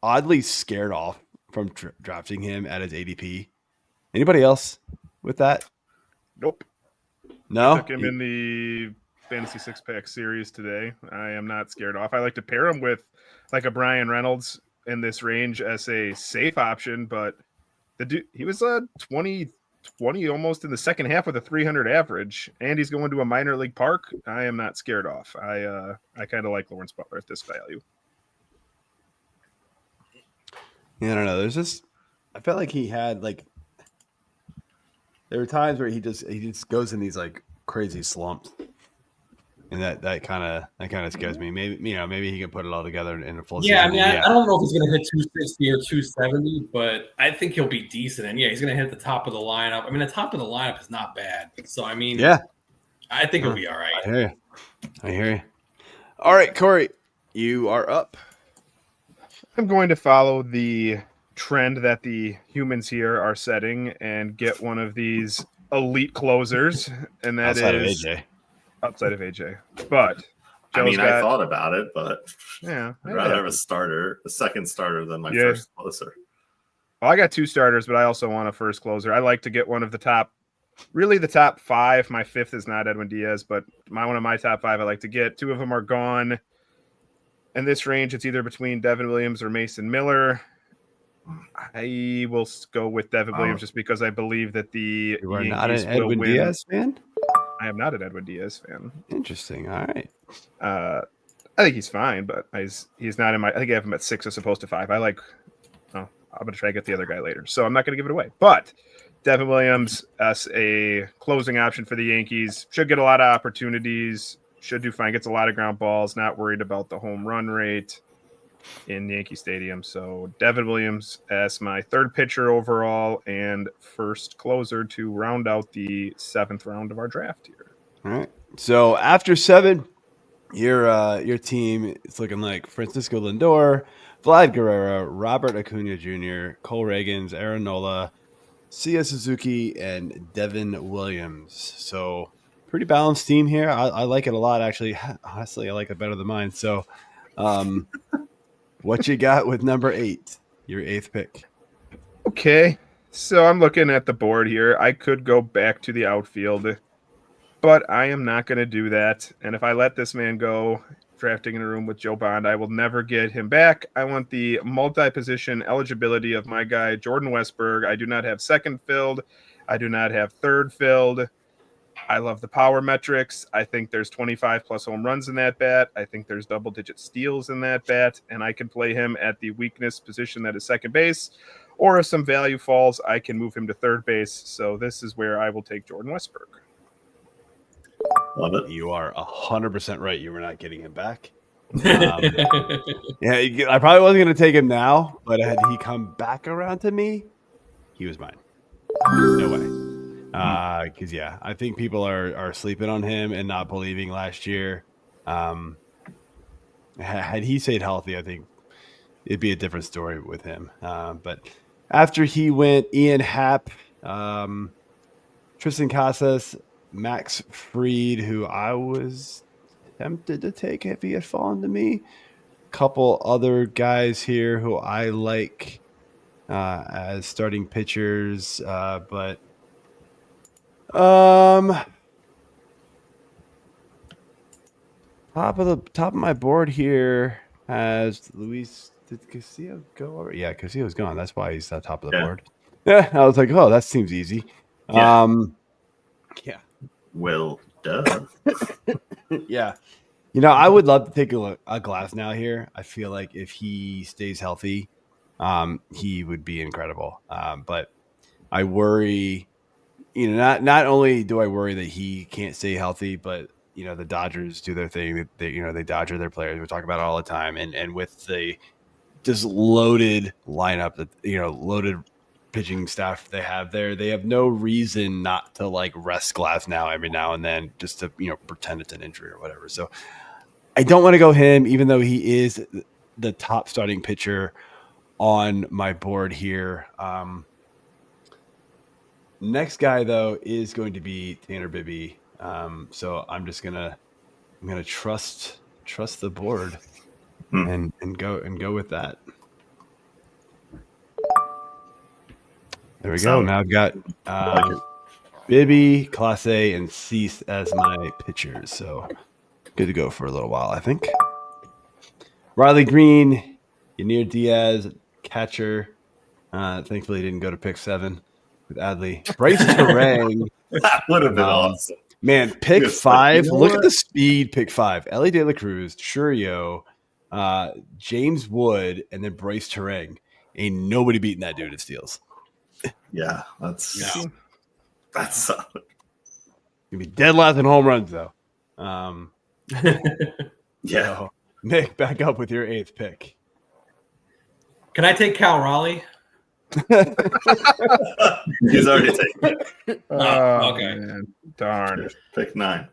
oddly scared off from drafting him at his ADP. Anybody else with that? Nope. No? Took him in the Fantasy 6-pack series today. I am not scared off. I like to pair him with like a Brian Reynolds in this range as a safe option, but the dude, he was 20 almost in the second half with a 300 average, and he's going to a minor league park. I am not scared off. I kind of like Lawrence Butler at this value. Yeah, I don't know. I felt like he had like there were times where he just goes in these like crazy slumps, and that kind of scares me. Maybe maybe he can put it all together in a full Yeah, I season. mean, I don't know if he's going to hit 260 or 270, but I think he'll be decent. And yeah, he's going to hit the top of the lineup. I mean, the top of the lineup is not bad. So, I mean, Yeah, I think he'll be all right. I hear you. All right, Corey, you are up. I'm going to follow the trend that the humans here are setting and get one of these elite closers, and that Outside is of AJ. outside of AJ. But I mean, I got, thought about it, but yeah, I'd rather have a second starter than my Yeah. first closer. Well, I got 2 starters, but I also want a first closer. I like to get one of the top 5. My 5th is not Edwin Diaz, but one of my top 5 I like to get. 2 of them are gone. In this range, it's either between Devin Williams or Mason Miller. I will go with Devin Williams just because I believe that the You are Yankees not an will Edwin win. Diaz fan? I am not an Edwin Diaz fan. Interesting. All right. I think he's fine, but he's not in my. I think I have him at 6 as opposed to 5. I like. Oh, I'm going to try to get the other guy later, so I'm not going to give it away. But Devin Williams as a closing option for the Yankees should get a lot of opportunities. Should do fine. Gets a lot of ground balls. Not worried about the home run rate in Yankee Stadium. So Devin Williams as my 3rd pitcher overall and first closer to round out the 7th round of our draft here. All right. So after 7, your team is looking like Francisco Lindor, Vlad Guerrero, Robert Acuna Jr., Cole Reagans, Aaron Nola, Sia Suzuki, and Devin Williams. So pretty balanced team here. I like it a lot, actually. Honestly, I like it better than mine. So what you got with number 8, your 8th pick? Okay, so I'm looking at the board here. I could go back to the outfield, but I am not going to do that. And if I let this man go drafting in a room with Joe Bond, I will never get him back. I want the multi-position eligibility of my guy, Jordan Westburg. I do not have second filled. I do not have third filled. I love the power metrics. I think there's 25 plus home runs in that bat. I think there's double-digit steals in that bat, and I can play him at the weakness position that is second base. Or if some value falls, I can move him to third base. So this is where I will take Jordan Westburg. Love it. You are 100% right. You were not getting him back. Yeah, I probably wasn't going to take him now, but had he come back around to me, he was mine. No way. Because yeah, I think people are sleeping on him and not believing last year. Had he stayed healthy, I think it'd be a different story with him. But after he went, Ian Happ, Tristan Casas, Max Fried, who I was tempted to take if he had fallen to me. Couple other guys here who I like as starting pitchers, but top of my board here has Luis. Did Castillo go over? Yeah, Castillo's gone. That's why he's at top of the board. Yeah, I was like, oh, that seems easy. Yeah. Yeah. Well done. Yeah. I would love to take a glass now here. I feel like if he stays healthy, he would be incredible. But I worry, not only do I worry that he can't stay healthy, but the Dodgers do their thing. They dodger their players. We talk about it all the time. And with the just loaded lineup that loaded pitching staff they have there, they have no reason not to rest Glass now every now and then just to pretend it's an injury or whatever. So I don't want to go him, even though he is the top starting pitcher on my board here. Next guy though is going to be Tanner Bibby. So I'm gonna trust the board and go with that. There we go. Now I've got Bibby, Clase, and Cease as my pitchers. So good to go for a little while, I think. Riley Green, Yanir Diaz, catcher. Thankfully, he didn't go to pick 7 with Adley. Bryce Terang. That would have been awesome. Man, pick 5. Look at the speed. Pick 5. Ellie De La Cruz, Churio, James Wood, and then Bryce Terang. Ain't nobody beating that dude at steals. Yeah, that's solid. You'll be dead last in home runs, though. Yeah. So, Nick, back up with your 8th pick. Can I take Cal Raleigh? He's already taken it. Oh, okay. man. Darn. Pick 9.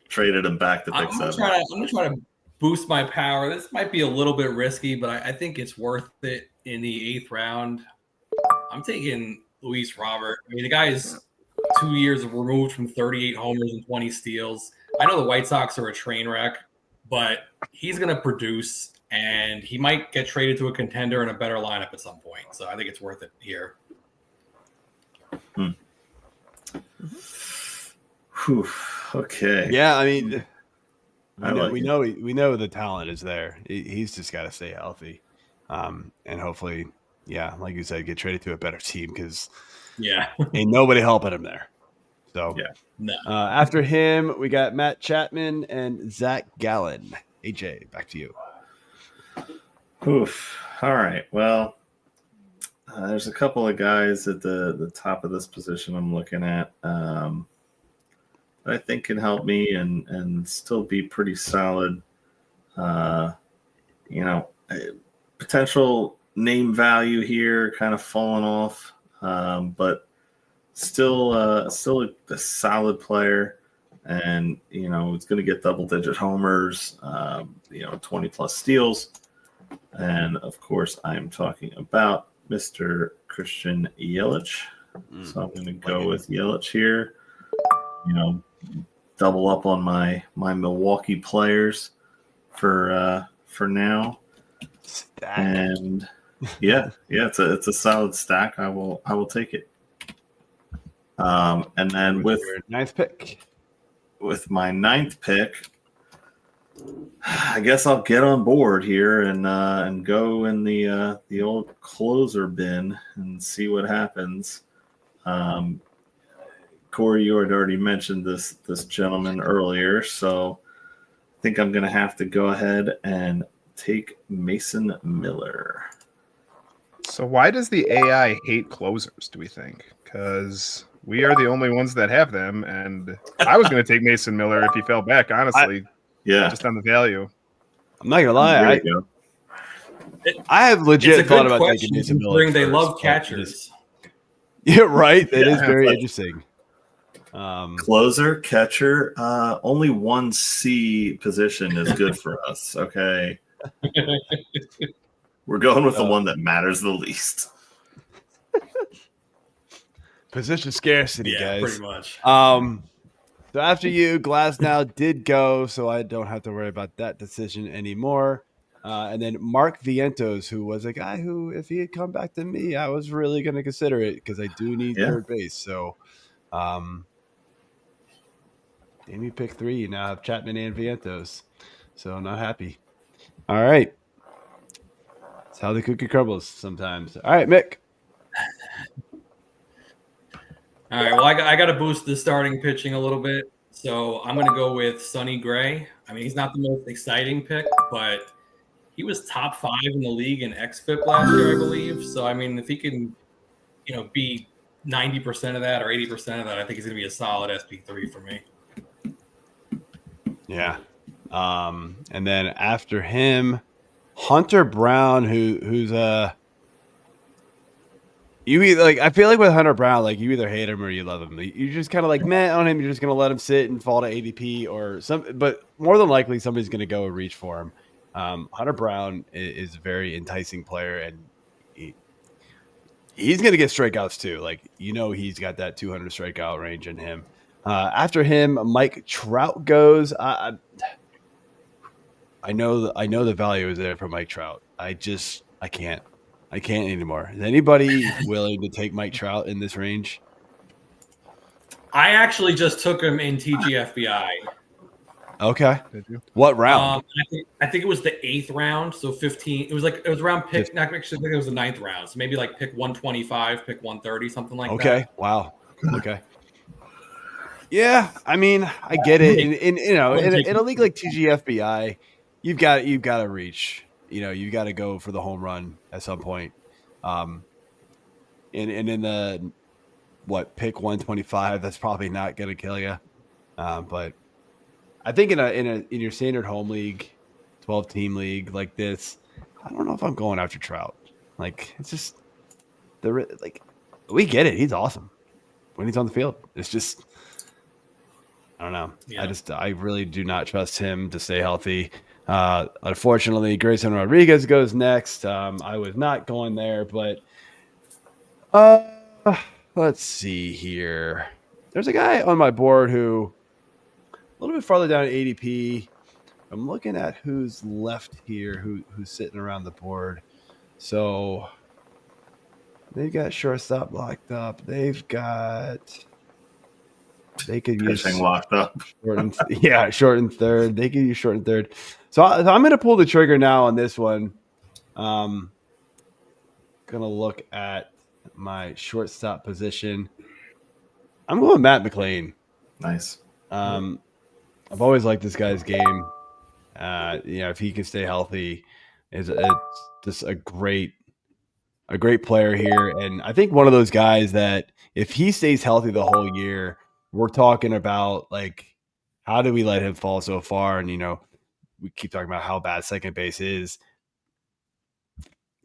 Traded him back to pick 7. I'm gonna try to boost my power. This might be a little bit risky, but I think it's worth it in the 8th round. I'm taking Luis Robert. I mean, the guy is 2 years removed from 38 homers and 20 steals. I know the White Sox are a train wreck, but he's going to produce, and he might get traded to a contender in a better lineup at some point. So I think it's worth it here. Whew. Okay. Yeah, I mean, we know the talent is there. He's just got to stay healthy, and hopefully, yeah, like you said, get traded to a better team because ain't nobody helping him there. So No. After him, we got Matt Chapman and Zach Gallen. AJ, back to you. Oof. All right. Well, there's a couple of guys at the top of this position I'm looking at. I think can help me and still be pretty solid. Potential name value here kind of falling off, but still a solid player, and it's going to get double-digit homers, 20 plus steals, and of course I'm talking about Mr. Christian Yelich. So I'm going to go with Yelich here. Double up on my Milwaukee players for now. Stack. And it's a solid stack. I will take it. And then with your 9th pick, with my 9th pick, I guess I'll get on board here and go in the old closer bin and see what happens. Corey, you had already mentioned this gentleman earlier, so I think I'm going to have to go ahead and take Mason Miller. So why does the AI hate closers, do we think? Because we are the only ones that have them, and I was going to take Mason Miller if he fell back, honestly. Just on the value. I'm not going to lie. I have legit thought about taking Mason Miller. They love catchers. Yeah, right. That is very interesting. Closer, catcher, only one C position is good for us. Okay. We're going with the one that matters the least. Position scarcity, guys. Pretty much. So after you, Glasnow did go, so I don't have to worry about that decision anymore. And then Mark Vientos, who was a guy who, if he had come back to me, I was really going to consider it because I do need third base. So, Amy picked 3. You now have Chapman and Vientos. So not happy. All right. That's how the cookie crumbles sometimes. All right, Mick. All right. Well, I got to boost the starting pitching a little bit. So I'm going to go with Sonny Gray. I mean, he's not the most exciting pick, but he was top 5 in the league in xFIP last year, I believe. So, I mean, if he can, be 90% of that or 80% of that, I think he's going to be a solid SP3 for me. Yeah. And then after him, Hunter Brown, who's you either I feel like with Hunter Brown, you either hate him or you love him. You're just kind of meh on him. You're just gonna let him sit and fall to ADP or some, but more than likely somebody's gonna go and reach for him. Hunter Brown is a very enticing player, and he's gonna get strikeouts too. He's got that 200 strikeout range in him. After him, Mike Trout goes. I know the value is there for Mike Trout. I can't anymore. Is anybody willing to take Mike Trout in this range? I actually just took him in TGFBI. Okay. Did you? What round? I think it was the 8th round. So 15. It was around pick. Not actually, I think it was the 9th round. So maybe pick 125, pick 130, something like that. Okay. Wow. Okay. Yeah, I mean, I get it. In a league like TGFBI, you've got to reach. You've got to go for the home run at some point. And in the pick 125, that's probably not going to kill you. But I think in your standard home league, 12 team league like this, I don't know if I'm going after Trout. Like, it's just we get it. He's awesome when he's on the field. It's just, I don't know. Yeah. I really do not trust him to stay healthy. Unfortunately, Grayson Rodriguez goes next. I was not going there, but let's see here. There's a guy on my board who a little bit farther down ADP. I'm looking at who's left here, who's sitting around the board. So they've got shortstop locked up. They could use Pitching locked up. short and third. They could use short and third. So I'm going to pull the trigger now on this one. Going to look at my shortstop position. I'm going Matt McLean. Nice. I've always liked this guy's game. If he can stay healthy, it's just a great player here. And I think one of those guys that if he stays healthy the whole year, we're talking about like, how do we let him fall so far? And, we keep talking about how bad second base is.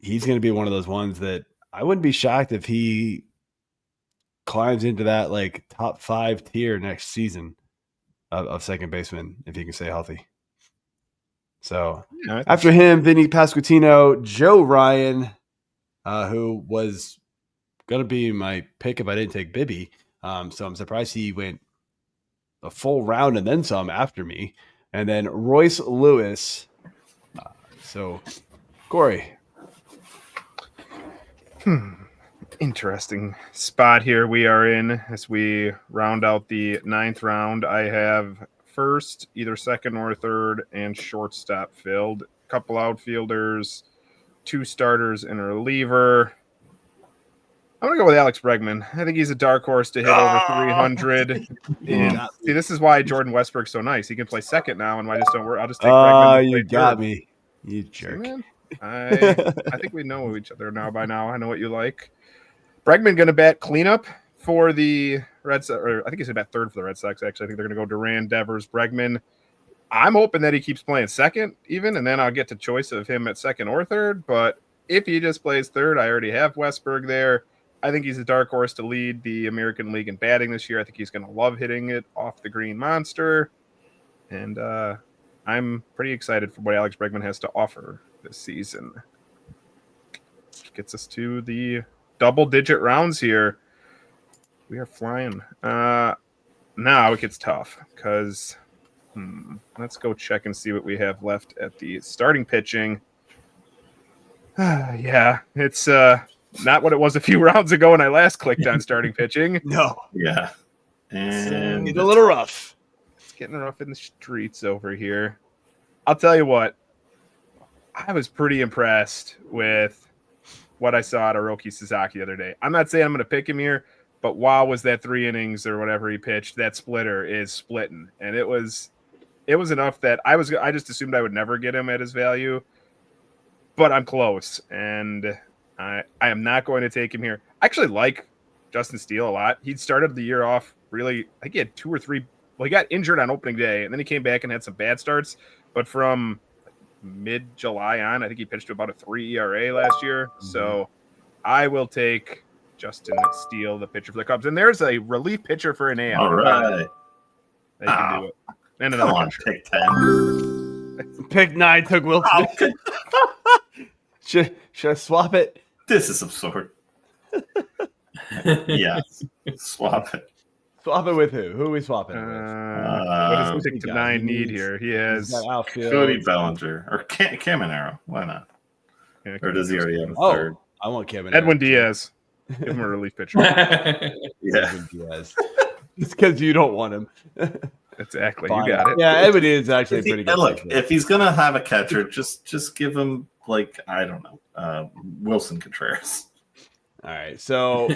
He's going to be one of those ones that I wouldn't be shocked if he climbs into that like top 5 tier next season of second baseman if he can stay healthy. So after him, Vinny Pasquantino, Joe Ryan, who was going to be my pick if I didn't take Bibby. So I'm surprised he went a full round and then some after me. And then Royce Lewis. So, Corey. Interesting spot here we are in as we round out the 9th round. I have first, either second or third, and shortstop filled. A couple outfielders, 2 starters, and a reliever. I'm going to go with Alex Bregman. I think he's a dark horse to hit over 300. And see, this is why Jordan Westbrook's so nice. He can play second now, and I just don't worry. I'll just take Bregman. You got me. You jerk. See, I think we know each other now by now. I know what you like. Bregman going to bat cleanup for the Red Sox, or I think he's going to bat third for the Red Sox, actually. I think they're going to go Duran, Devers, Bregman. I'm hoping that he keeps playing second even, and then I'll get to choice of him at second or third. But if he just plays third, I already have Westberg there. I think he's a dark horse to lead the American League in batting this year. I think he's going to love hitting it off the green monster. And I'm pretty excited for what Alex Bregman has to offer this season. Gets us to the double-digit rounds here. We are flying. Now it gets tough because let's go check and see what we have left at the starting pitching. Yeah, it's not what it was a few rounds ago when I last clicked on starting pitching. No. Yeah. And It's a little rough. It's getting rough in the streets over here. I'll tell you what. I was pretty impressed with what I saw out of Roki Sasaki the other day. I'm not saying I'm going to pick him here, but wow, was that 3 innings or whatever he pitched, that splitter is splitting. And it was enough that I just assumed I would never get him at his value, but I'm close. And I am not going to take him here. I actually like Justin Steele a lot. He started the year off really, I think he had 2 or 3. Well, he got injured on opening day, and then he came back and had some bad starts. But from mid-July on, I think he pitched to about a 3 ERA last year. Mm-hmm. So I will take Justin Steele, the pitcher for the Cubs. And there's a relief pitcher for an AL. All right. They can do it. And another Come on, pitcher. pick 10. Pick 9 took Wilson. Should I swap it? This is absurd. Yes. Swap it. Swap it with who? Who are we swapping with? What does pick to 9 need here? He has Cody Bellinger or Caminero. Why not? Or does he already have a third? I want Caminero. Edwin Diaz. Give him a relief pitcher. Yeah. Edwin Diaz. It's because you don't want him. Exactly. Fine. You got it. Yeah, Edwin is actually pretty good. Look, if he's gonna have a catcher, just give him like I don't know, Wilson Contreras. All right, so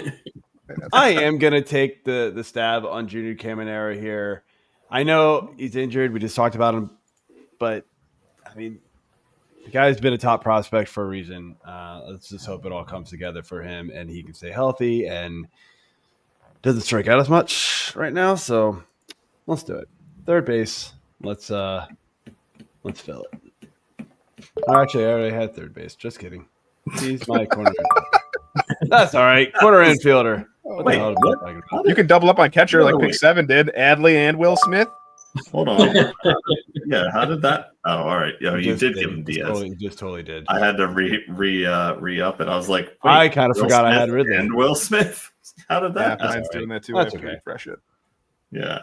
I am gonna take the stab on Junior Caminero here. I know he's injured. We just talked about him, but I mean, The guy's been a top prospect for a reason. Let's just hope it all comes together for him and he can stay healthy and doesn't strike out as much right now. So let's do it. Third base. Let's fill it. Oh, actually, I already had third base. Just kidding. He's my corner. That's all right. Corner infielder. What the hell am I talking about? You can double up on catcher like Wait. pick 7 did. Adley and Will Smith. Hold on. Yeah, how did that? Oh, all right. Yeah, you did give him Diaz. Just totally did. I had to re up it. I was like, I kind of Will forgot I Smith had Ridley. and Will Smith. How did Yeah, that? mine's doing that too. That's I have to okay. refresh it. Yeah.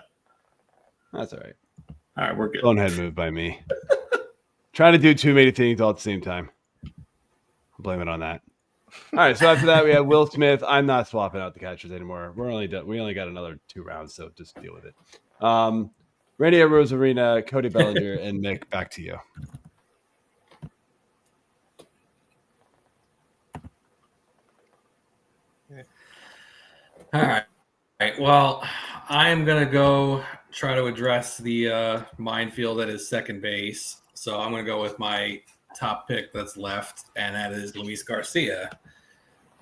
That's all right. All right, we're good. Bonehead move by me. Trying to do too many things all at the same time. I'll blame it on that. All right, so after that we have Will Smith. I'm not swapping out the catchers anymore. We only got another 2 rounds, so just deal with it. Randy Rosarina, Cody Bellinger, and Mick, back to you. All right. Well, I'm going to go try to address the minefield at his second base. So I'm going to go with my top pick that's left, and that is Luis Garcia.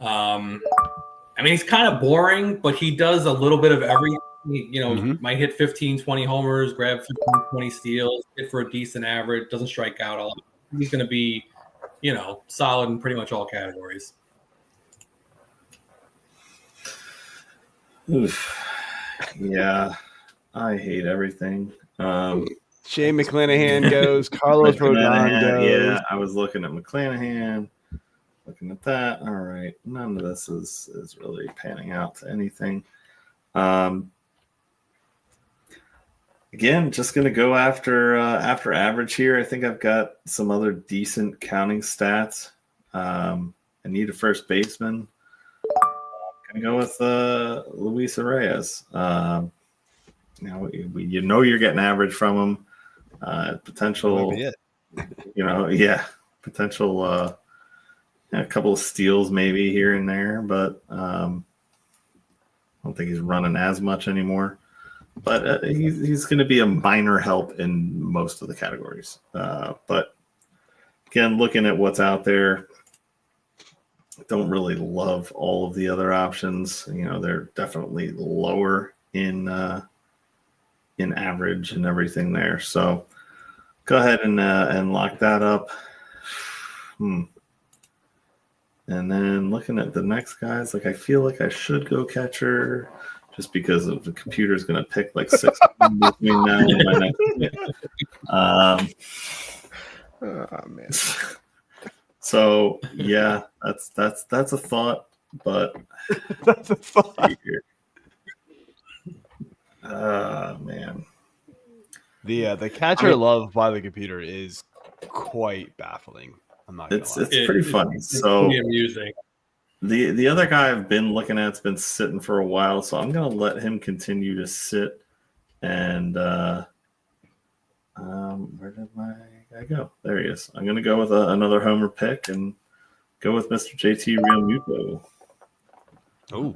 I mean, he's kind of boring, but he does a little bit of everything. Might hit 15, 20 homers, grab 15, 20 steals, hit for a decent average, doesn't strike out a lot. He's going to be, solid in pretty much all categories. Oof. Yeah, I hate everything. Shane McClanahan goes. Carlos Rodon goes. Yeah, I was looking at McClanahan, looking at that. All right, none of this is really panning out to anything. Again, just gonna go after average here. I think I've got some other decent counting stats. I need a first baseman. I'm gonna go with Luis Reyes. You're getting average from him. Potential, potential. A couple of steals maybe here and there, but I don't think he's running as much anymore. But he's going to be a minor help in most of the categories. But again, looking at what's out there, don't really love all of the other options. They're definitely lower in average and everything there. So go ahead and lock that up. And then looking at the next guys, I feel like I should go catcher just because of the computer's going to pick 6 between now and my next pick. Oh, man. So yeah, that's a thought, but That's a thought. Man. The catcher love by the computer is quite baffling. I'm not gonna lie. It's pretty funny. It's So pretty amusing. the other guy I've been looking at's been sitting for a while, so I'm gonna let him continue to sit. And where did my guy go? There he is. I'm gonna go with another homer pick and go with Mr. JT Realmuto. Oh,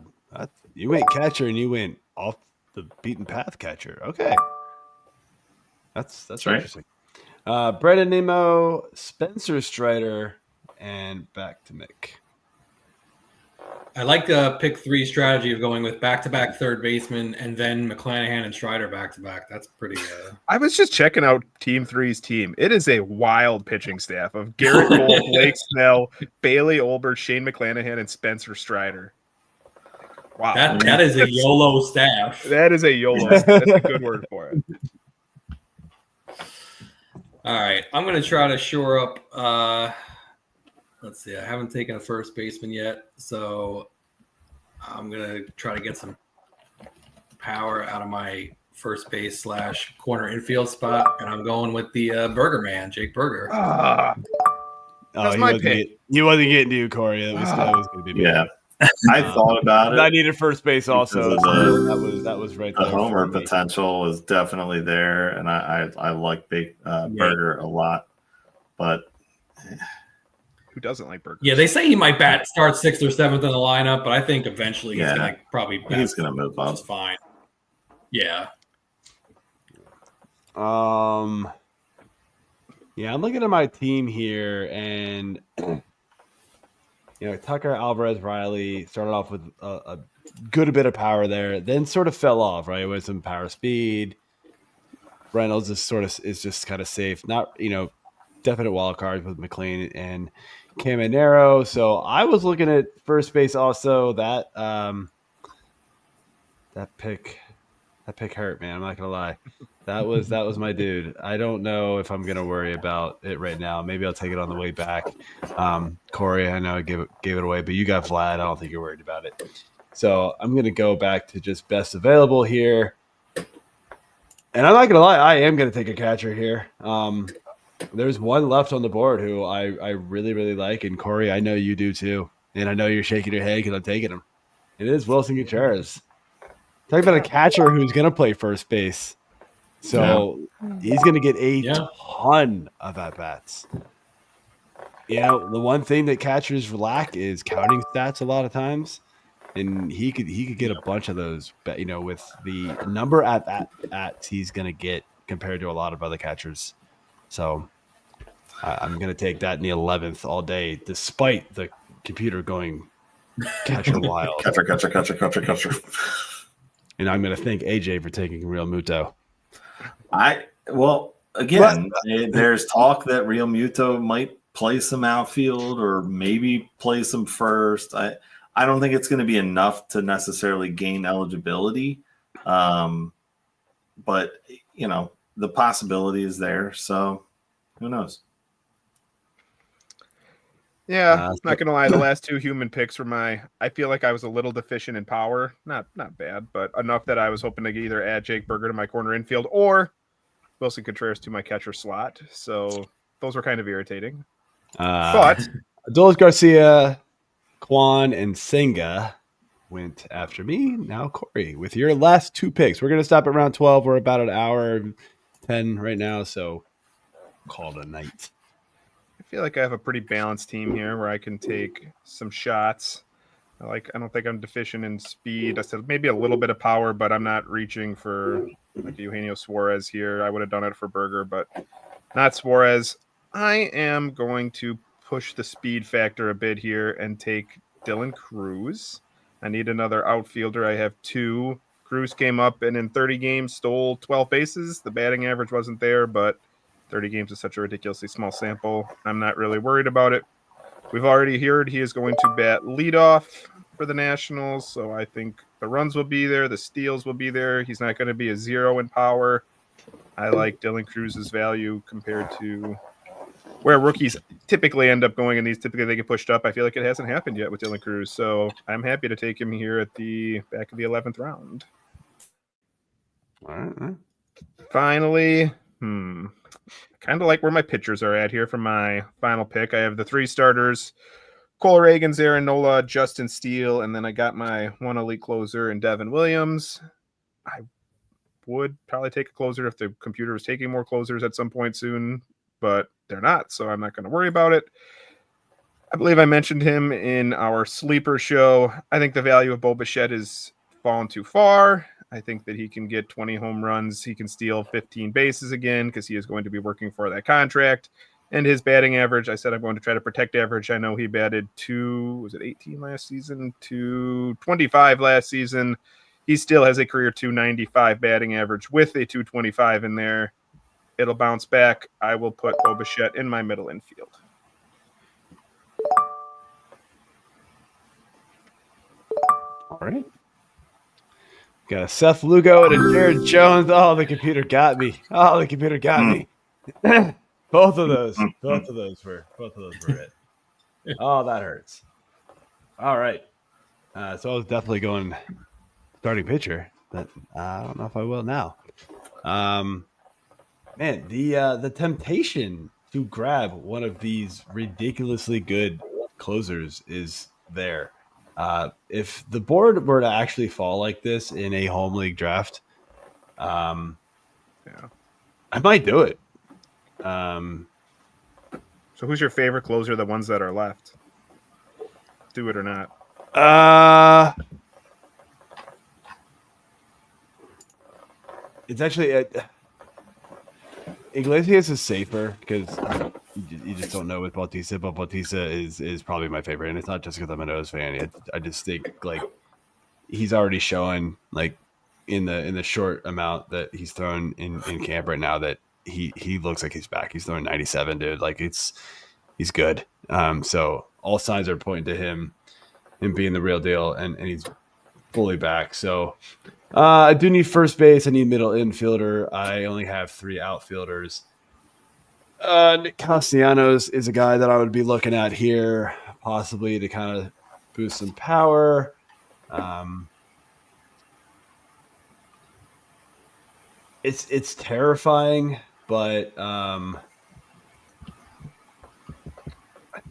you went catcher and you went off the beaten path catcher. Okay, that's right. interesting. Brendan Nemo, Spencer Strider, and back to Mick. I like the pick 3 strategy of going with back-to-back third baseman and then McClanahan and Strider back-to-back. That's pretty. I was just checking out Team 3's team. It is a wild pitching staff of Garrett Cole, Blake Snell, Bailey Olbert, Shane McClanahan, and Spencer Strider. Wow. That is a YOLO staff. That is a YOLO. That's a good word for it. All right. I'm going to try to shore up. Let's see. I haven't taken a first baseman yet, so I'm going to try to get some power out of my first base / corner infield spot, and I'm going with the Burger Man, Jake Burger. That's my pick. He wasn't getting to you, Corey. That was going to be me. Yeah. I thought about it. I needed first base also. Because That was right there. The homer for me. potential is definitely there, and I like Burger a lot, but Who doesn't like burgers? Yeah, they say he might start 6th or 7th in the lineup, but I think eventually he's going to probably bat. he's going to move up. Just fine. Yeah. Yeah, I'm looking at my team here, and Tucker, Alvarez, Riley started off with a good bit of power there, then sort of fell off, right, with some power speed. Reynolds is just kind of safe, not definite wild cards with McLean and Caminero. So I was looking at first base also. That pick hurt, man. I'm not gonna lie. That was my dude. I don't know if I'm gonna worry about it right now. Maybe I'll take it on the way back. Corey, I know I gave it away, but you got Vlad. I don't think you're worried about it. So I'm gonna go back to just best available here. And I'm not gonna lie, I am gonna take a catcher here. There's one left on the board who I really, really like, and Corey, I know you do too. And I know you're shaking your head because I'm taking him. It is Wilson Gutierrez. Talk about a catcher who's going to play first base. So he's going to get a ton of at-bats. The one thing that catchers lack is counting stats a lot of times. And he could get a bunch of those, with the number at he's going to get compared to a lot of other catchers. So I'm going to take that in the 11th all day, despite the computer going catcher wild. Catcher. And I'm going to thank AJ for taking Real Muto. There's talk that Real Muto might play some outfield or maybe play some first. I don't think it's going to be enough to necessarily gain eligibility. But the possibility is there. So who knows? Yeah, not gonna lie. The last two human picks were I feel like I was a little deficient in power. Not bad, but enough that I was hoping to either add Jake Berger to my corner infield or Wilson Contreras to my catcher slot. So those were kind of irritating. But Adolis Garcia, Kwan, and Senga went after me. Now Corey, with your last two picks, we're gonna stop at round 12. We're about an hour 10 right now, so call it a night. I feel like I have a pretty balanced team here where I can take some shots. I don't think I'm deficient in speed. I said maybe a little bit of power, but I'm not reaching for like Eugenio Suarez here. I would have done it for Berger, but not Suarez. I am going to push the speed factor a bit here and take Dylan Cruz. I need another outfielder. I have two. Cruz came up and in 30 games stole 12 bases. The batting average wasn't there, but 30 games is such a ridiculously small sample. I'm not really worried about it. We've already heard he is going to bat leadoff for the Nationals, so I think the runs will be there, the steals will be there. He's not going to be a zero in power. I like Dylan Cruz's value compared to where rookies typically end up going, and these typically they get pushed up. I feel like it hasn't happened yet with Dylan Cruz, so I'm happy to take him here at the back of the 11th round. All right. Finally, kind of like where my pitchers are at here for my final pick. I have the three starters, Cole Reagans, Aaron Nola, Justin Steele, and then I got my one elite closer in Devin Williams. I would probably take a closer if the computer was taking more closers at some point soon, but they're not, so I'm not going to worry about it. I believe I mentioned him in our sleeper show. I think the value of Bo Bichette has fallen too far. I think that he can get 20 home runs. He can steal 15 bases again because he is going to be working for that contract. And his batting average, I said I'm going to try to protect average. I know he batted 18 last season, 225 last season. He still has a career 295 batting average with a 225 in there. It'll bounce back. I will put Bo Bichette in my middle infield. All right. Got a Seth Lugo and a Jared Jones. Oh, the computer got me. Both of those were it. Oh, that hurts. All right. So I was definitely going starting pitcher, but I don't know if I will now. Man, the temptation to grab one of these ridiculously good closers is there. If the board were to actually fall like this in a home league draft, I might do it. So who's your favorite closer, the ones that are left? Do it or not? It's actually Iglesias is safer because you just don't know with Bautista, but Bautista is probably my favorite, and it's not just because I'm a Nose fan. I just think like he's already showing like in the short amount that he's thrown in camp right now that he looks like he's back. He's throwing 97, dude. Like he's good. So all signs are pointing to him being the real deal, and he's fully back. So I do need first base. I need middle infielder. I only have 3 outfielders. Nick Castellanos is a guy that I would be looking at here, possibly to kind of boost some power. It's terrifying, but I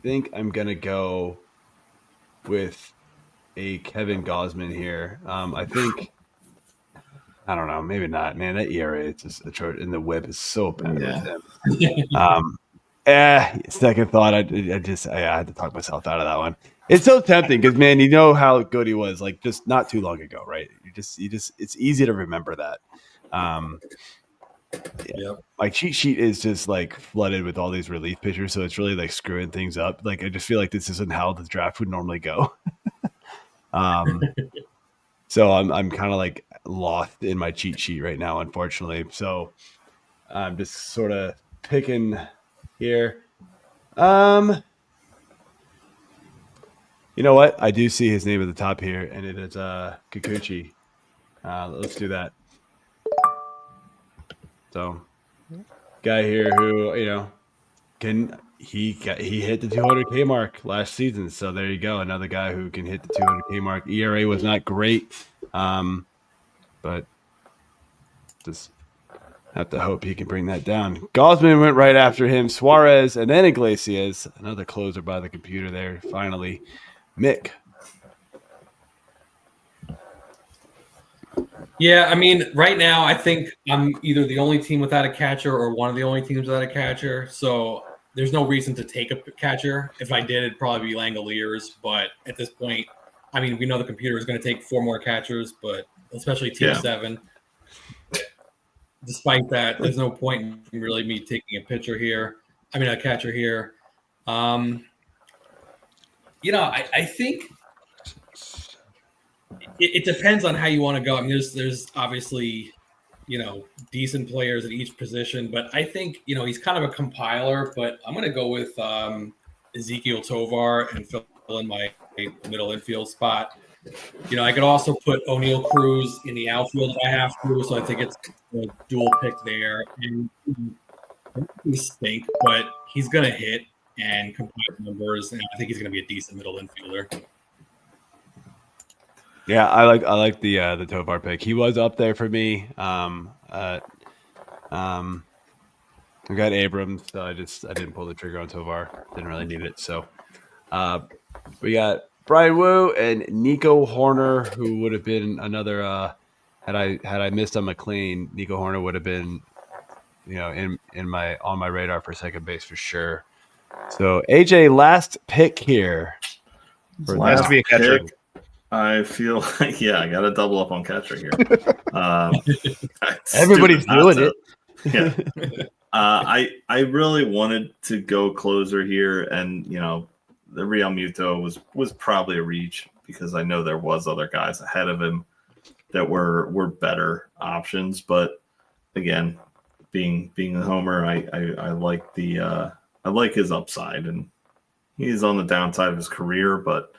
think I'm gonna go with a Kevin Gausman here. I think I don't know, maybe not. Man, that ERA it's just atrocious, and the whip is so bad with him. Second thought, I had to talk myself out of that one. It's so tempting because man, you know how good he was, like just not too long ago, right? You just it's easy to remember that. My cheat sheet is just like flooded with all these relief pitchers, so it's really like screwing things up. Like I just feel like this isn't how the draft would normally go. So I'm kind of like lost in my cheat sheet right now, unfortunately. So I'm just sort of picking here. You know what? I do see his name at the top here, and it is Kikuchi. Let's do that. So, guy here who he hit the 200K mark last season. So there you go, another guy who can hit the 200K mark. ERA was not great, but just have to hope he can bring that down. Gausman went right after him. Suarez, and then Iglesias, another closer by the computer there. Finally, Mick. Yeah, I mean, right now I think I'm either the only team without a catcher or one of the only teams without a catcher. So there's no reason to take a catcher. If I did, it'd probably be Langoliers. But at this point, I mean, we know the computer is going to take 4 more catchers, but especially Team 7. Despite that, there's no point in really me taking a pitcher here. I mean, a catcher here. I think it depends on how you want to go. I mean, there's obviously, decent players at each position, but I think, he's kind of a compiler, but I'm going to go with Ezekiel Tovar and fill in my middle infield spot. I could also put O'Neal Cruz in the outfield if I have to, so I think it's a dual pick there. And he stink, but he's going to hit and compile numbers, and I think he's going to be a decent middle infielder. Yeah, I like the Tovar pick. He was up there for me. I got Abrams, so I didn't pull the trigger on Tovar. Didn't really need it. So we got Brian Wu and Nico Horner, who would have been another. Had I missed on McLean, Nico Horner would have been, on my radar for second base for sure. So AJ, last pick here. Has to be a catcher. I feel like, I got to double up on catcher here. Everybody's doing it. Yeah. I really wanted to go closer here, and the Real Muto was probably a reach because I know there was other guys ahead of him that were better options. But again, being a homer, I like I like his upside, and he's on the downside of his career, but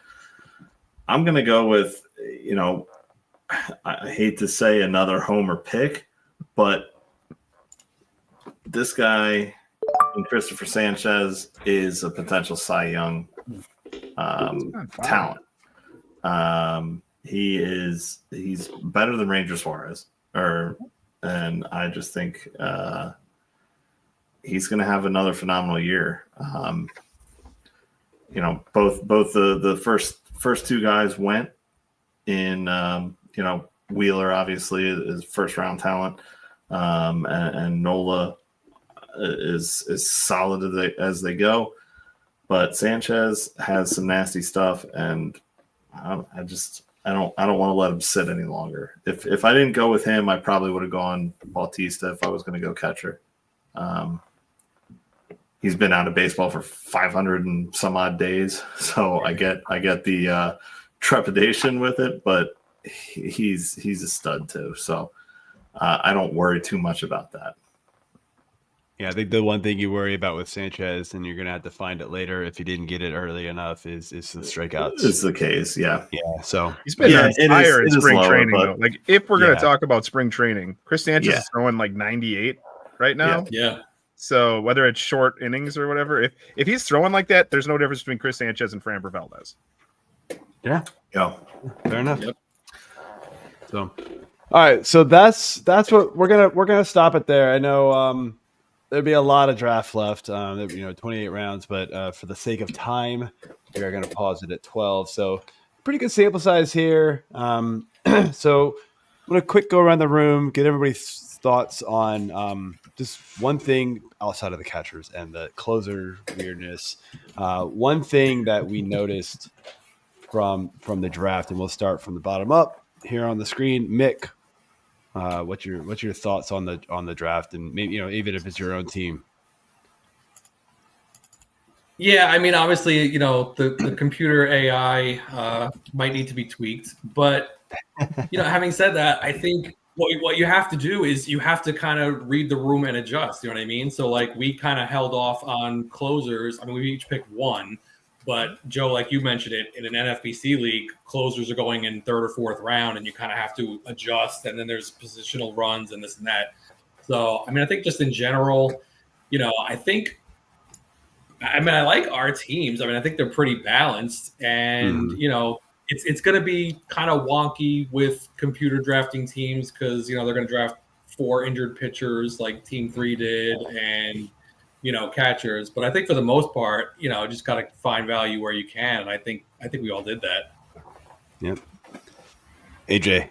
I'm going to go with, I hate to say another homer pick, but this guy, Christopher Sanchez, is a potential Cy Young talent. He's better than Ranger Suarez, and I just think he's going to have another phenomenal year. Both the first 2 guys went in. Wheeler obviously is first round talent, and Nola is solid as they go. But Sanchez has some nasty stuff, and I don't want to let him sit any longer. If I didn't go with him, I probably would have gone Bautista if I was going to go catcher. He's been out of baseball for 500 and some odd days, so I get the trepidation with it, but he's a stud too. So I don't worry too much about that. Yeah, I think the one thing you worry about with Sanchez, and you're going to have to find it later if you didn't get it early enough, is the strikeouts. It's the case, yeah. Yeah, so he's been on fire in spring lower, training, but, though. Like, if we're going to talk about spring training, Chris Sanchez Yeah. is throwing like 98 right now. Yeah. So whether it's short innings or whatever, if he's throwing like that, there's no difference between Chris Sanchez and Framber Valdez. yeah, Yeah. fair enough. Yep. So, all right, so that's what we're gonna stop it there. I know there'd be a lot of draft left, 28 rounds, but for the sake of time, we are going to pause it at 12. So pretty good sample size here. So I'm going to quick go around the room, get everybody's thoughts on just one thing outside of the catchers and the closer weirdness. One thing that we noticed from the draft, and we'll start from the bottom up here on the screen. Mick, what's your thoughts on the draft, and maybe even if it's your own team? Yeah, I mean, obviously, the computer AI might need to be tweaked, but having said that, I think what you have to do is you have to kind of read the room and adjust. You know what I mean? So like we kind of held off on closers. I mean, we each picked one, but Joe, like you mentioned it, in an NFBC league, closers are going in third or fourth round, and you kind of have to adjust. And then there's positional runs and this and that. So, I mean, I think just in general, I like our teams. I mean, I think they're pretty balanced, and it's going to be kind of wonky with computer drafting teams because they're going to draft 4 injured pitchers like Team 3 did, and catchers. But I think for the most part, just got to find value where you can. And I think we all did that. Yep. AJ.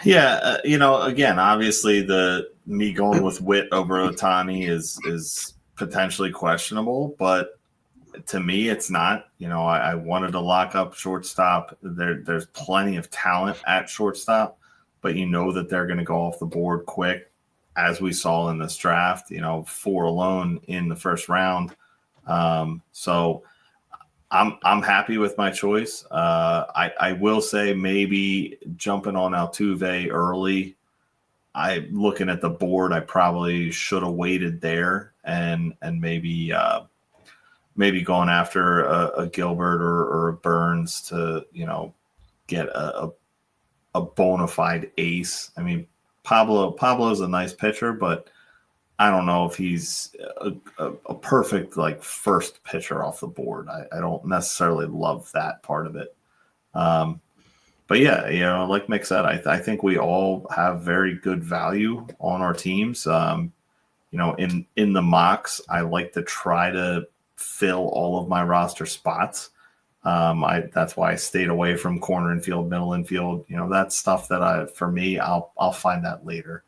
Yeah, again, obviously me going with Witt over Ohtani is potentially questionable, but to me, it's not. I wanted to lock up shortstop. There's plenty of talent at shortstop, but that they're going to go off the board quick, as we saw in this draft. 4 alone in the first round. So I'm happy with my choice. I will say maybe jumping on Altuve early. I looking at the board, I probably should have waited there and maybe going after a Gilbert or a Burns to get a bona fide ace. I mean, Pablo's a nice pitcher, but I don't know if he's a perfect first pitcher off the board. I don't necessarily love that part of it. But yeah, like Mick said, I think we all have very good value on our teams. In the mocks, I like to try to fill all of my roster spots. That's why I stayed away from corner infield, middle infield. That's stuff that I'll find that later,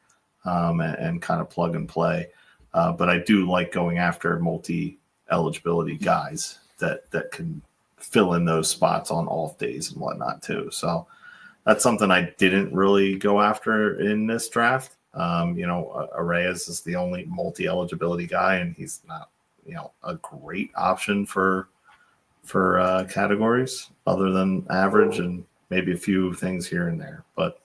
and kind of plug and play. But I do like going after multi-eligibility guys that can fill in those spots on off days and whatnot too. So that's something I didn't really go after in this draft. Arraez is the only multi-eligibility guy, and he's not, a great option for categories other than average and maybe a few things here and there. But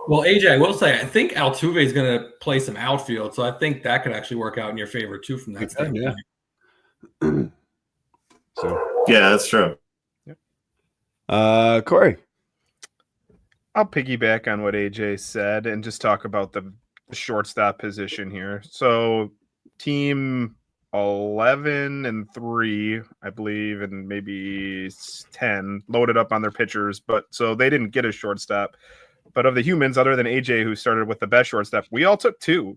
well, AJ, I will say I think Altuve is going to play some outfield, so I think that could actually work out in your favor too from that standpoint. Yeah. So yeah, that's true. Corey. I'll piggyback on what AJ said and just talk about the shortstop position here. So team 11-3, I believe, and maybe 10 loaded up on their pitchers, but so they didn't get a shortstop. But of the humans, other than AJ, who started with the best shortstop, we all took 2.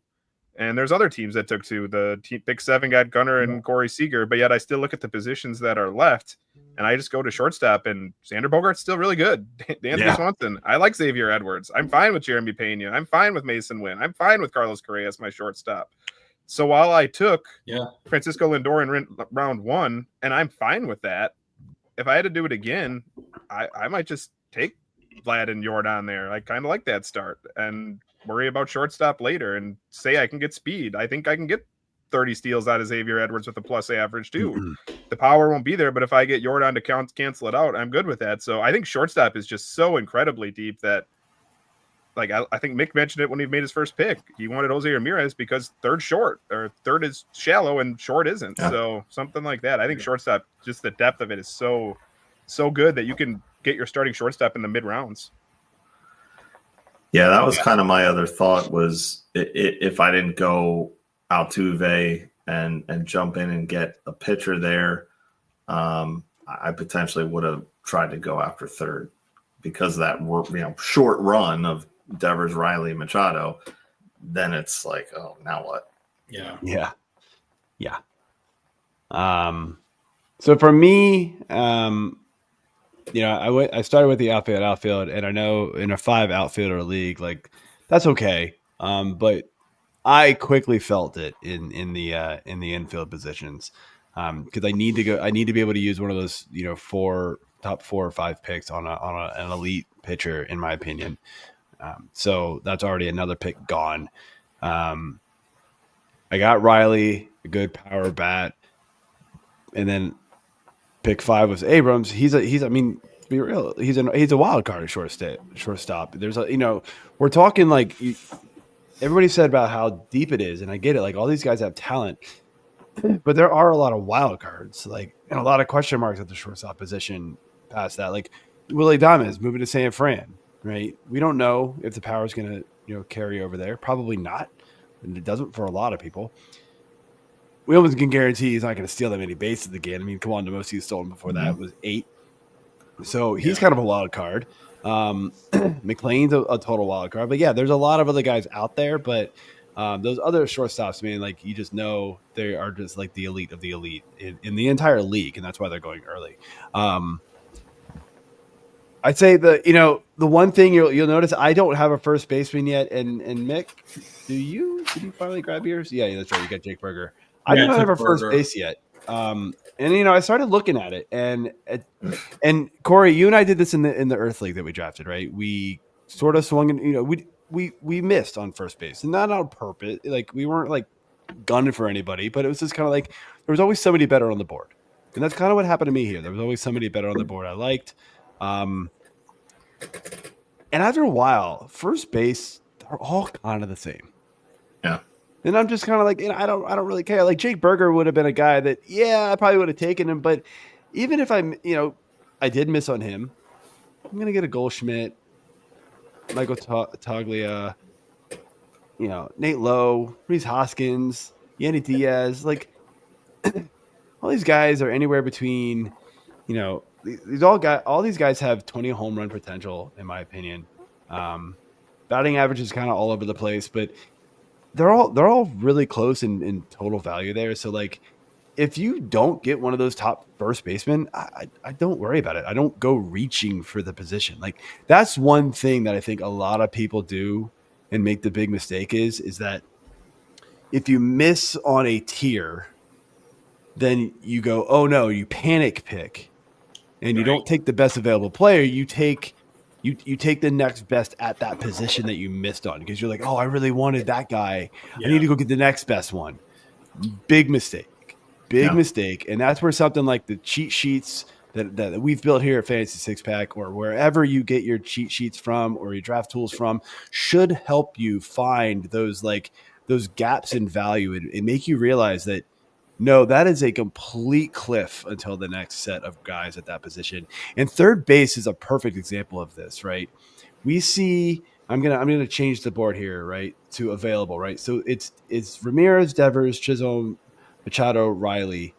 And there's other teams that took 2. The Big 7 got Gunnar and Corey Seager, but yet I still look at the positions that are left, and I just go to shortstop, and Xander Bogaerts still really good. Dansby Swanson. I like Xavier Edwards. I'm fine with Jeremy Pena. I'm fine with Mason Wynn. I'm fine with Carlos Correa as my shortstop. So while I took Francisco Lindor in round 1, and I'm fine with that, if I had to do it again, I might just take Vlad and Jordan there. I kind of like that start. And worry about shortstop later and say I can get speed. I think I can get 30 steals out of Xavier Edwards with a plus average too. The power won't be there, but if I get Jordan to cancel it out, I'm good with that. So I think shortstop is just so incredibly deep that, like, I think Mick mentioned it when he made his first pick. He wanted Jose Ramirez because third short, or third is shallow and short isn't. Yeah. So something like that. I think shortstop, just the depth of it is so good that you can get your starting shortstop in the mid rounds. Yeah, that was kind of my other thought was if I didn't go Altuve and jump in and get a pitcher there, I potentially would have tried to go after third because of that short run of Devers, Riley, Machado. Then it's like, oh, now what? Yeah. So for me, I started with the outfield, and I know in a 5 outfielder league, like that's okay. But I quickly felt it in the infield positions because I need to be able to use one of those top 4 or 5 picks on an elite pitcher, in my opinion. So that's already another pick gone. I got Riley, a good power bat, and then pick 5 was Abrams. He's I mean, to be real, he's a wild card at shortstop. There's we're talking like everybody said about how deep it is, and I get it. Like all these guys have talent, but there are a lot of wild cards, like, and a lot of question marks at the shortstop position. Past that, like Willie Diamond moving to San Fran, right? We don't know if the power is going to carry over there. Probably not, and it doesn't for a lot of people. We almost can guarantee he's not going to steal that many bases again. I mean, come on, the most he's stolen before that was 8. So he's kind of a wild card. McLean's a total wild card. But yeah, there's a lot of other guys out there. But those other shortstops, man, like you just know they are just like the elite of the elite in the entire league. And that's why they're going early. I'd say the one thing you'll notice, I don't have a first baseman yet. And Mick, did you finally grab yours? Yeah, that's right. You got Jake Berger. I don't have a first base yet. And I started looking at it, and Corey, you and I did this in the Earth League that we drafted, right? We sort of swung, and we missed on first base, and not on purpose. Like we weren't like gunning for anybody, but it was just kind of like there was always somebody better on the board, and that's kind of what happened to me here. There was always somebody better on the board I liked, and after a while, first base they're all kind of the same. Yeah. And I'm just kind of like, I don't really care. Like Jake Berger would have been a guy that, I probably would have taken him. But even if I did miss on him, I'm going to get a Goldschmidt, Michael Toglia, Nate Lowe, Reese Hoskins, Yandy Diaz. Like all these guys are anywhere between, all these guys have 20 home run potential, in my opinion. Batting average is kind of all over the place, but they're all really close in total value there. So like, if you don't get one of those top first basemen, I don't worry about it. I don't go reaching for the position. Like that's one thing that I think a lot of people do and make the big mistake is that if you miss on a tier, then you go, oh no, you panic pick and you don't take the best available player. You take the next best at that position that you missed on because you're like, oh, I really wanted that guy. Yeah. I need to go get the next best one. Big mistake. Mistake. And that's where something like the cheat sheets that we've built here at Fantasy Six Pack or wherever you get your cheat sheets from or your draft tools from should help you find those gaps in value and make you realize that no, that is a complete cliff until the next set of guys at that position. And third base is a perfect example of this, right? We see I'm gonna change the board here, right, to available, right? So it's Ramirez, Devers, Chisholm, Machado, Riley,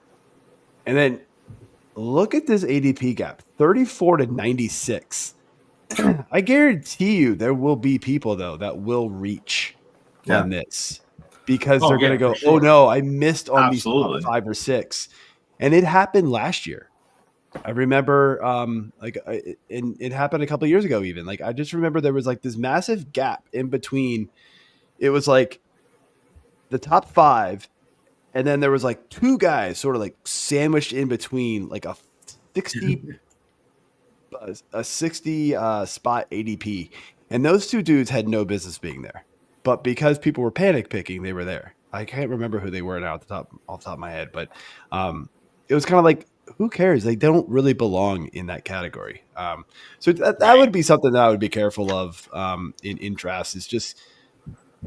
and then look at this ADP gap, 34 to 96. I guarantee you there will be people though that will reach on this. Because they're going to go, oh no, I missed on these top 5 or 6, and it happened last year. I remember, it happened a couple of years ago. Even like I just remember there was like this massive gap in between. It was like the top 5, and then there was like 2 guys sort of like sandwiched in between, like a 60 spot ADP, and those 2 dudes had no business being there. but because people were panic picking, they were there. I can't remember who they were now off the top of my head, but it was kind of like, who cares? They don't really belong in that category. So that would be something that I would be careful of in drafts, is just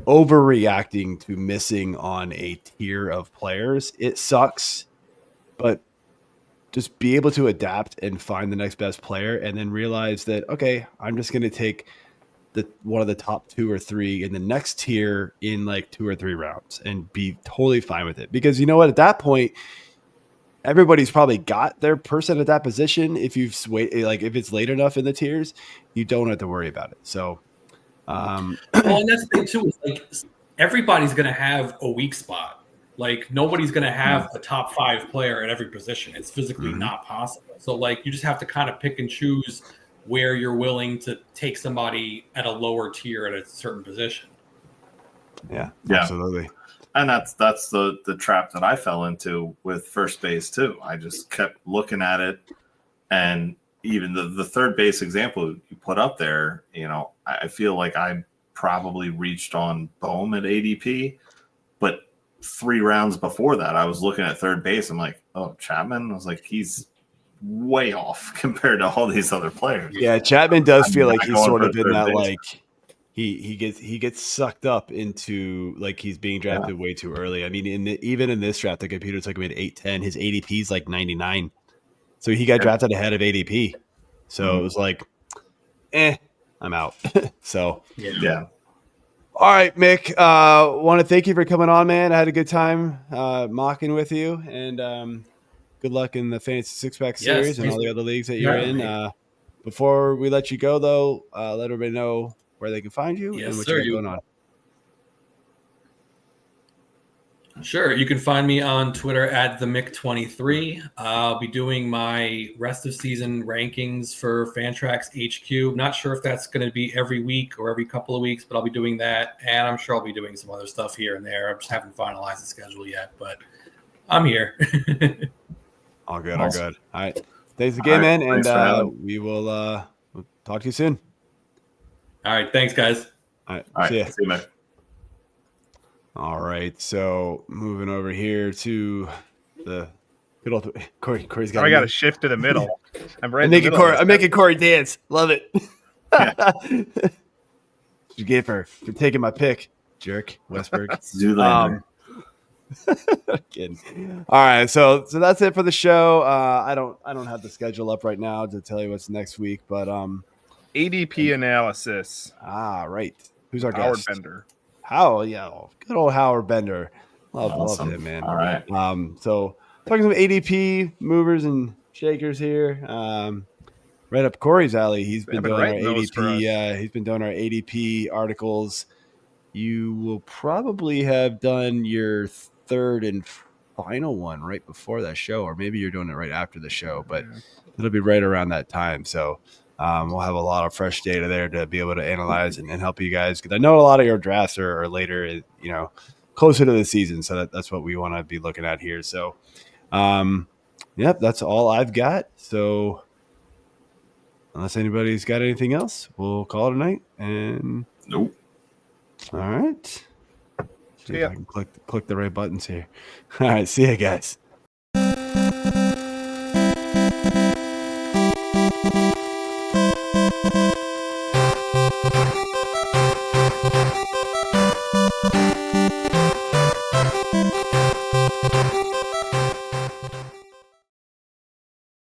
overreacting to missing on a tier of players. It sucks, but just be able to adapt and find the next best player, and then realize that, okay, I'm just going to take one of the top 2 or 3 in the next tier in like 2 or 3 rounds and be totally fine with it. Because you know what, at that point, everybody's probably got their person at that position. If if it's late enough in the tiers, you don't have to worry about it. So, well, and that's the thing too, is like everybody's going to have a weak spot. Like nobody's going to have a top 5 player at every position. It's physically not possible. So like you just have to kind of pick and choose where you're willing to take somebody at a lower tier at a certain position. Yeah, absolutely. And that's the trap that I fell into with first base too. I just kept looking at it, and even the third base example you put up there, you know, I feel like I probably reached on Bohm at ADP, but 3 rounds before that, I was looking at third base. I'm like, oh, Chapman. I was like, he's way off compared to all these other players. Yeah, Chapman does feel like he's sort of in that base. Like he gets sucked up into like he's being drafted way too early. I mean, even in this draft, the computer took him at 8-10. His ADP is like 99, so he got drafted ahead of ADP. So it was like, I'm out. So yeah. All right, Mick. Want to thank you for coming on, man. I had a good time mocking with you, and good luck in the Fantasy Six Pack Series and all the other leagues that you're in. Before we let you go, though, let everybody know where they can find you and what you're going on. Sure. You can find me on Twitter at TheMick23. I'll be doing my rest of season rankings for Fantrax HQ. Not sure if that's going to be every week or every couple of weeks, but I'll be doing that. And I'm sure I'll be doing some other stuff here and there. I just haven't finalized the schedule yet, but I'm here. All good. All good. All right. Thanks again, man. And we will we'll talk to you soon. All right. Thanks, guys. All right. See you, man. All right, so moving over here to the good old Corey's got. I got to shift to the middle. I'm right. I'm making Corey dance. Love it. You gave her for taking my pick, jerk. Westberg. Kidding. All right, so that's it for the show. I don't have the schedule up right now to tell you what's next week, but ADP analysis. Right. Who's our Howard guest? Bender. Good old Howard Bender. Love him, man. All right. So talking some ADP movers and shakers here. Right up Corey's alley. He's been doing our ADP. He's been doing our ADP articles. You will probably have done your third and final one right before that show, or maybe you're doing it right after the show, but it'll be right around that time. So we'll have a lot of fresh data there to be able to analyze and help you guys, because I know a lot of your drafts are later, closer to the season. So that's what we want to be looking at here. So, that's all I've got. So unless anybody's got anything else, we'll call it a night. And nope. All right. See if I can click the right buttons here. All right. See you guys.